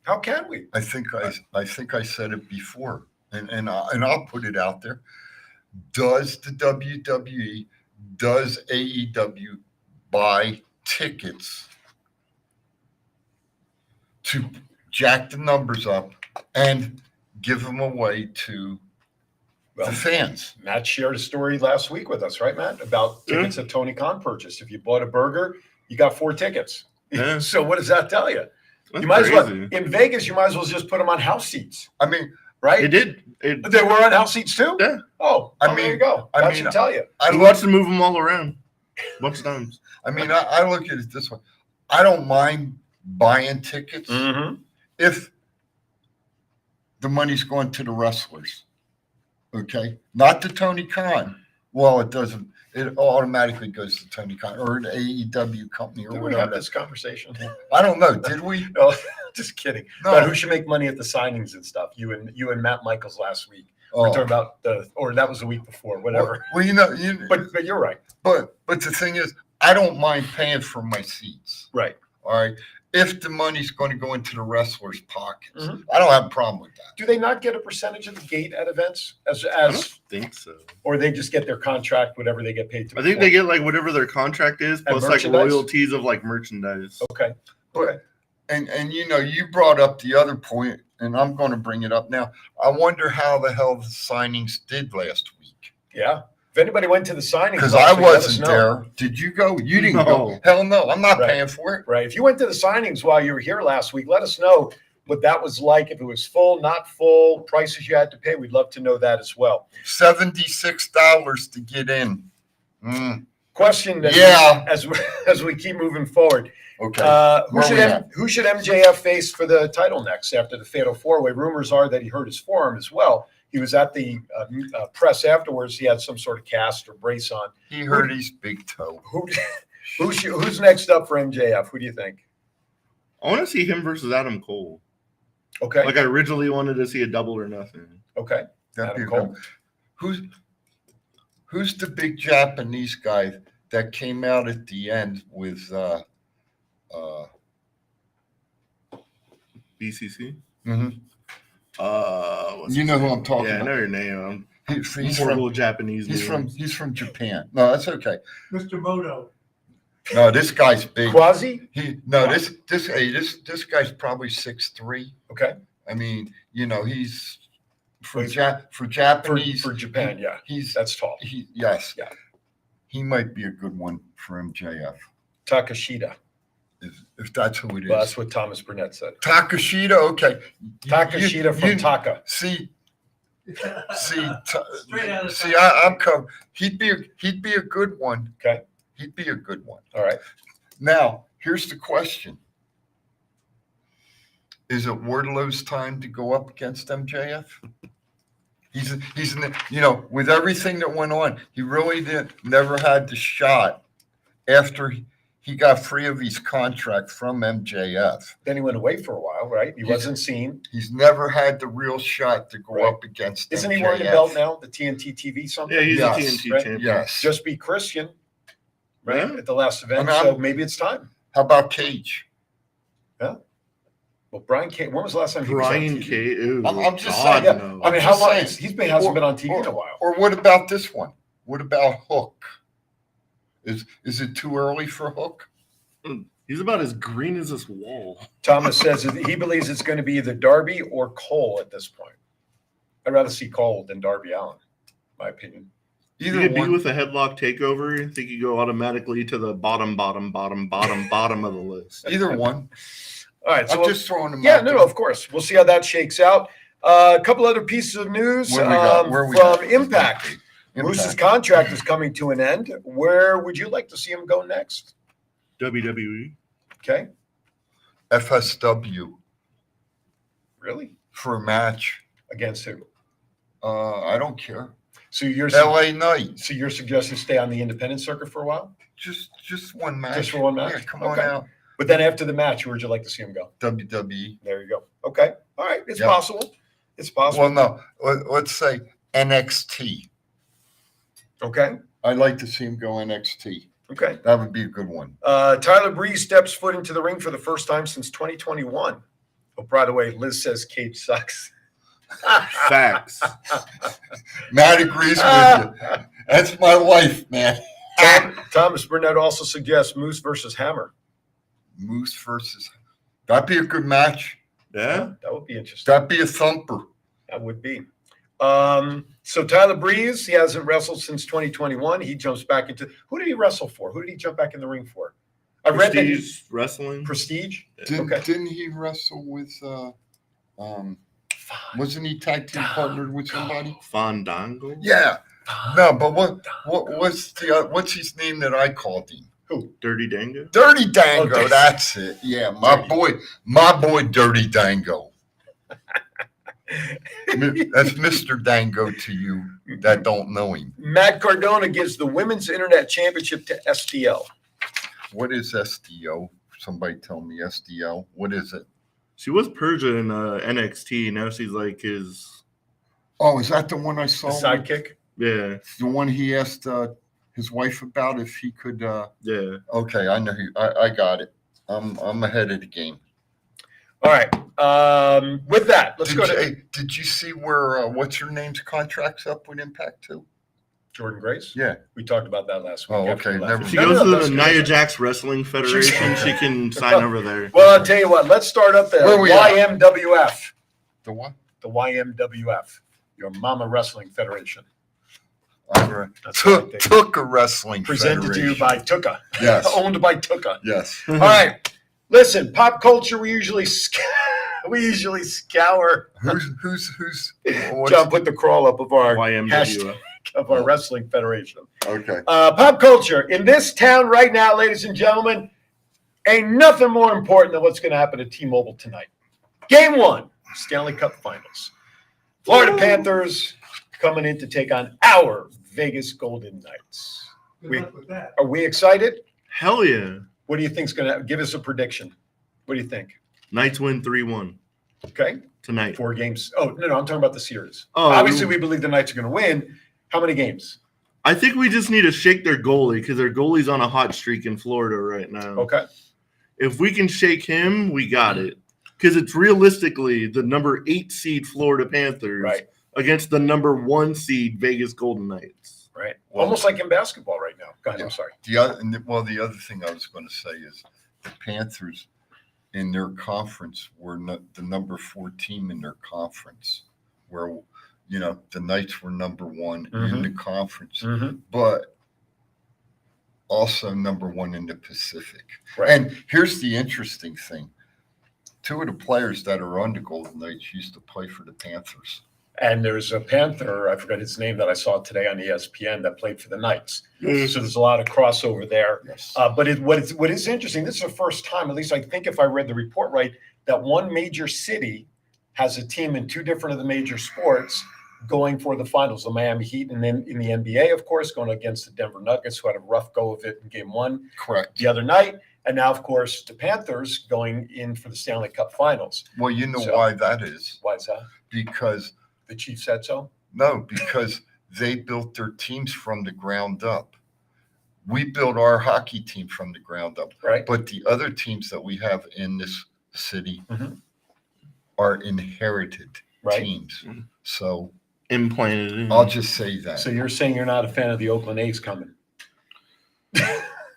How can we? I think I said it before, and I'll put it out there. Does the WWE, does AEW buy tickets to jack the numbers up and give them away to the fans? Matt shared a story last week with us, right, Matt, about tickets that Tony Khan purchased. If you bought a burger, you got 4 tickets. Yeah. So what does that tell you? That's you might crazy. as well in Vegas. You might as well just put them on house seats. I mean, right? They did. They were on house seats too. Yeah. Oh, there you go. That should tell you. I watched them move them all around a bunch of times. I mean, I look at it this way. I don't mind buying tickets if the money's going to the wrestlers. Okay, not to Tony Khan. Well, it doesn't. it automatically goes to Tony Khan or an AEW company or Did we whatever. have this conversation? I don't know. Did we? No, just kidding. No. About who should make money at the signings and stuff. You and Matt Michaels last week. We're talking about or that was the week before, whatever. Well, but you're right. But the thing is, I don't mind paying for my seats. Right. All right. If the money's going to go into the wrestlers' pockets, Mm-hmm. I don't have a problem with that. Do they not get a percentage of the gate at events I don't think so. or they just get their contract, whatever they get paid to? I think they get like whatever their contract is, And plus like merchandise? royalties of like merchandise. Okay. But and you brought up the other point, and I'm going to bring it up now. I wonder how the hell the signings did last week. Yeah. If anybody went to the signings, Because I wasn't there. Did you go? You didn't go. Hell no. I'm not paying for it. Right. If you went to the signings while you were here last week, let us know what that was like. If it was full, not full, prices you had to pay. We'd love to know that as well. $76 to get in. Question. Yeah. As we keep moving forward. Okay. Who should MJF face for the title next after the Fatal 4-Way? Rumors are that he hurt his forearm as well. He was at the press afterwards. He had some sort of cast or brace on. He hurt his big toe. Who's next up for MJF? Who do you think? I want to see him versus Adam Cole. Okay. Like I originally wanted to see a double or nothing. Okay. That'd be Adam Cole. good. Who's the big Japanese guy that came out at the end with BCC? Mm-hmm. You know who I'm talking about. I know your name. He's horrible from Japanese. He's from Japan. No, that's okay. Mr. Moto. No, this guy's big. Quasi? This guy's probably 6'3". Okay. I mean, he's for Japanese for Japan. Yeah, that's tall. Yes. Yeah. He might be a good one for MJF. Takashita. If that's who it is. Well, that's what Thomas Burnett said. Takashita, okay. Takashita from Taka. I'm covered. He'd be a good one. Okay. He'd be a good one. All right. Now, here's the question. Is it Wardlow's time to go up against MJF? He's with everything that went on, he really never had the shot after he got free of his contract from MJF. Then he went away for a while, right? He wasn't seen. He's never had the real shot to go up against Isn't MJF. he wearing the belt now? The TNT TV something? Yeah, he's a TNT champion. Yes. Just be Christian, right? Yeah. At the last event. So maybe it's time. How about Cage? Yeah. Well, Brian Cage, when was the last time he was on TV? Cage. Ooh, I'm just God, saying. no. I mean, how long? He hasn't been on TV in a while. Or what about this one? What about Hook? Is it too early for Hook? He's about as green as this wall. Thomas says that he believes it's going to be either Darby or Cole at this point. I'd rather see Cole than Darby Allin, my opinion. You could be with a headlock takeover. I think you go automatically to the bottom of the list. Either one. All right, so I'm just throwing them out. Yeah, no, of course. We'll see how that shakes out. A couple other pieces of news from Impact. Moose's contract is coming to an end. Where would you like to see him go next? WWE. Okay. FSW. Really? For a match. Against who? I don't care. So you're LA Knight. So you're suggesting stay on the independent circuit for a while? Just one match. Just for one match? Yeah, come on out. But then after the match, where would you like to see him go? WWE. There you go. Okay. All right. It's possible. It's possible. Well, no. Let's say NXT. Okay. I'd like to see him go NXT. Okay. That would be a good one. Tyler Breeze steps foot into the ring for the first time since 2021. Oh, by the way, Liz says Cage sucks. Facts. Matt agrees with you. That's my wife, man. Thomas Burnett also suggests Moose versus Hammer. Moose versus. That'd be a good match. Yeah. That would be interesting. That'd be a thumper. That would be. So Tyler Breeze, he hasn't wrestled since 2021. He jumps back into. Who did he wrestle for? Who did he jump back in the ring for? I read that Prestige wrestling. Prestige. Didn't he wrestle with? Wasn't he tag team partnered with somebody? Fandango. Yeah. No, but what's his name that I called him? Who? Dirty Dango. Dirty Dango. That's it. Yeah, my boy, Dirty Dango. That's Mr. Dango to you that don't know him. Matt Cardona gives the Women's Internet Championship to SDL. What is SDO? Somebody tell me SDL. What is it? She was Persia in NXT. Now she's like his. Oh, is that the one I saw? The sidekick? Yeah. The one he asked his wife about if he could. Yeah. Okay, I know. I got it. I'm ahead of the game. All right. With that, let's go to. Did you see where what's her name's contract's up with Impact too? Jordan Grace? Yeah. We talked about that last week. Oh, okay. If she goes to the Nia Jax Wrestling Federation, she can sign over there. Well, I'll tell you what. Let's start up the YMWF. The what? The YMWF, your Mama Wrestling Federation. Tuka Wrestling presented to you by Tuka. Yes. Owned by Tuka. Yes. All right. Listen, pop culture. We usually scour. Who's John put the crawl up of our YMWF. hashtag of our wrestling federation. Okay. Pop culture in this town right now, ladies and gentlemen, ain't nothing more important than what's going to happen at T-Mobile tonight. Game 1, Stanley Cup Finals. Florida Panthers coming in to take on our Vegas Golden Knights. Are we excited? Hell yeah. What do you think's going to give us a prediction? What do you think? Knights win 3-1. Okay. Tonight. 4 games. Oh, no, I'm talking about the series. Oh, obviously, we believe the Knights are going to win. How many games? I think we just need to shake their goalie because their goalie's on a hot streak in Florida right now. Okay. If we can shake him, we got it. Because it's realistically the number 8 seed Florida Panthers against the number 1 seed Vegas Golden Knights. Right. Almost like in basketball right now. Go ahead. I'm sorry. The other thing I was going to say is the Panthers in their conference were the number 4 team in their conference, where the Knights were number 1 in the conference, but also number 1 in the Pacific. Right. And here's the interesting thing: 2 of the players that are on the Golden Knights used to play for the Panthers. And there's a Panther, I forgot his name, that I saw today on ESPN that played for the Knights. Yes. So there's a lot of crossover there. Yes. But what is interesting, this is the first time, at least I think if I read the report right, that one major city has a team in 2 different of the major sports going for the finals. The Miami Heat, and then in the NBA, of course, going against the Denver Nuggets, who had a rough go of it in Game 1 Correct. the other night. And now, of course, the Panthers going in for the Stanley Cup Finals. Well, you know why that is? Why is that? Because the Chiefs said so? No, because they built their teams from the ground up. We built our hockey team from the ground up. Right. But the other teams that we have in this city are inherited teams. So implanted in. I'll just say that. So you're saying you're not a fan of the Oakland A's coming?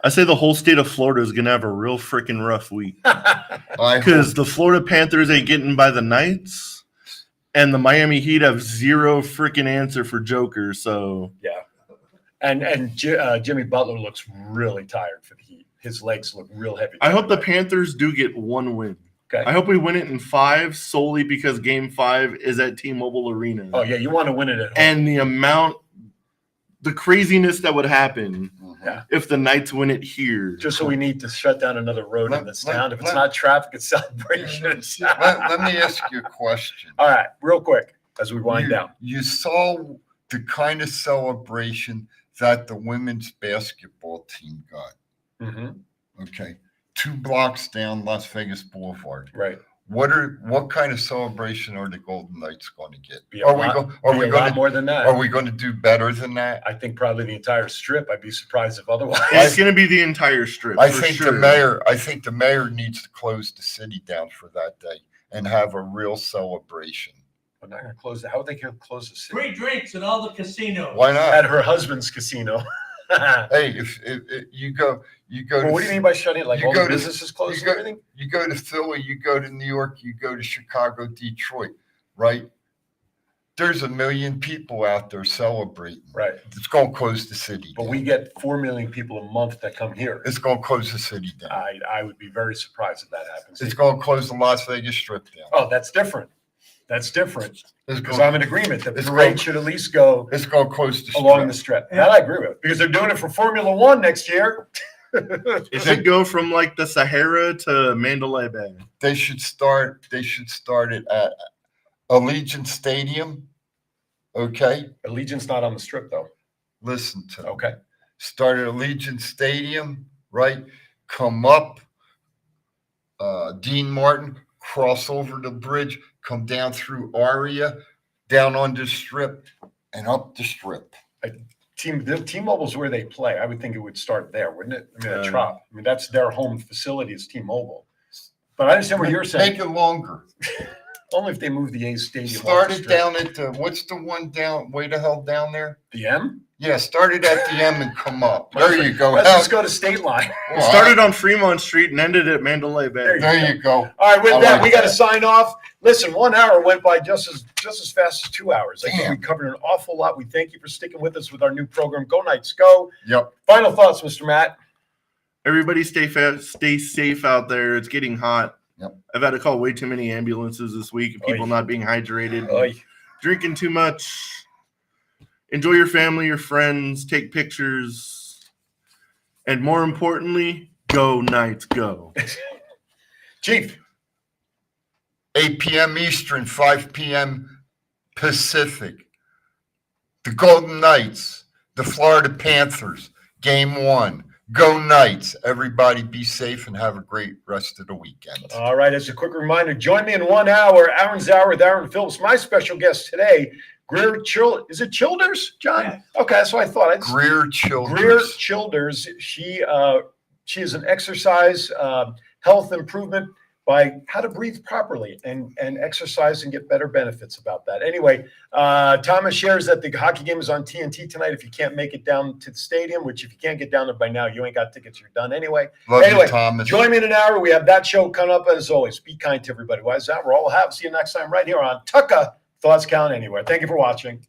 I say the whole state of Florida is going to have a real freaking rough week. Because the Florida Panthers ain't getting by the Knights, and the Miami Heat have zero freaking answer for Joker. So yeah, and Jimmy Butler looks really tired for the Heat. His legs look real heavy. I hope the Panthers do get 1 win. Okay. I hope we win it in 5 solely because Game 5 is at T-Mobile Arena. Oh yeah, you want to win it at home. And the craziness that would happen if the Knights win it here. Just so we need to shut down another road in this town. If it's not traffic, it's celebrations. Let me ask you a question. All right, real quick as we wind down. You saw the kind of celebration that the women's basketball team got. Okay. 2 blocks down Las Vegas Boulevard. Right. What kind of celebration are the Golden Knights going to get? Be a lot more than that. Are we going to do better than that? I think probably the entire strip. I'd be surprised if otherwise. It's going to be the entire strip. I think the mayor needs to close the city down for that day and have a real celebration. We're not going to close it. How are they going to close the city? Free drinks at all the casinos. Why not? At her husband's casino. Hey, if you go. Well, what do you mean by shutting it? Like all the businesses closed and everything? You go to Philly, you go to New York, you go to Chicago, Detroit, right? There's 1 million people out there celebrating. Right. It's going to close the city But down. we get 4 million people a month that come here. It's going to close the city down. I would be very surprised if that happens. It's going to close the Las Vegas Strip down. Oh, that's different. That's different. It's Because going- I'm in agreement that the it's parade going- should at least go It's going to close the strip. along the strip. That I agree with. Because they're doing it for Formula One next year. It should go from like the Sahara to Mandalay Bay. They should start it at Allegiant Stadium. Okay. Allegiant's not on the strip, though. Listen to me. Okay. Start at Allegiant Stadium, right? Come up Dean Martin, cross over the bridge, come down through Aria, down on the strip, and up the strip. T-Mobile's where they play. I would think it would start there, wouldn't it? I mean, at Trop. I mean, that's their home facility is T-Mobile. But I understand what you're saying. Make it longer. Only if they move the A's stadium. Started down at the, what's the one down, way the hell down there? The M? Yeah, started at the M and come up. There you go. Let's just go to State Line. It started on Fremont Street and ended at Mandalay Bay. There you go. All right, with that, we got to sign off. Listen, 1 hour went by just as fast as 2 hours. I think we covered an awful lot. We thank you for sticking with us with our new program, Go Knights Go. Yep. Final thoughts, Mr. Matt. Everybody stay safe out there. It's getting hot. Yep. I've had to call way too many ambulances this week. People not being hydrated, drinking too much. Enjoy your family, your friends, take pictures, and more importantly, go Knights, go. Chief. 8 p.m. Eastern, 5 p.m. Pacific. The Golden Knights, the Florida Panthers, Game 1. Go Knights. Everybody be safe and have a great rest of the weekend. All right, as a quick reminder, join me in 1 hour, Aaron's Hour with Aaron Phillips. My special guest today, Greer Childers. Is it Childers, John? Yeah. Okay, that's what I thought. Greer Childers. Greer Childers. She is an exercise health improvement by how to breathe properly and exercise and get better benefits about that. Anyway, Thomas shares that the hockey game is on TNT tonight if you can't make it down to the stadium, which if you can't get down there by now, you ain't got tickets, you're done anyway. Love you, Thomas. Join me in an hour. We have that show coming up as always. Be kind to everybody. Why is that? We're all happy. See you next time right here on Tucka. Thoughts Count Anywhere. Thank you for watching.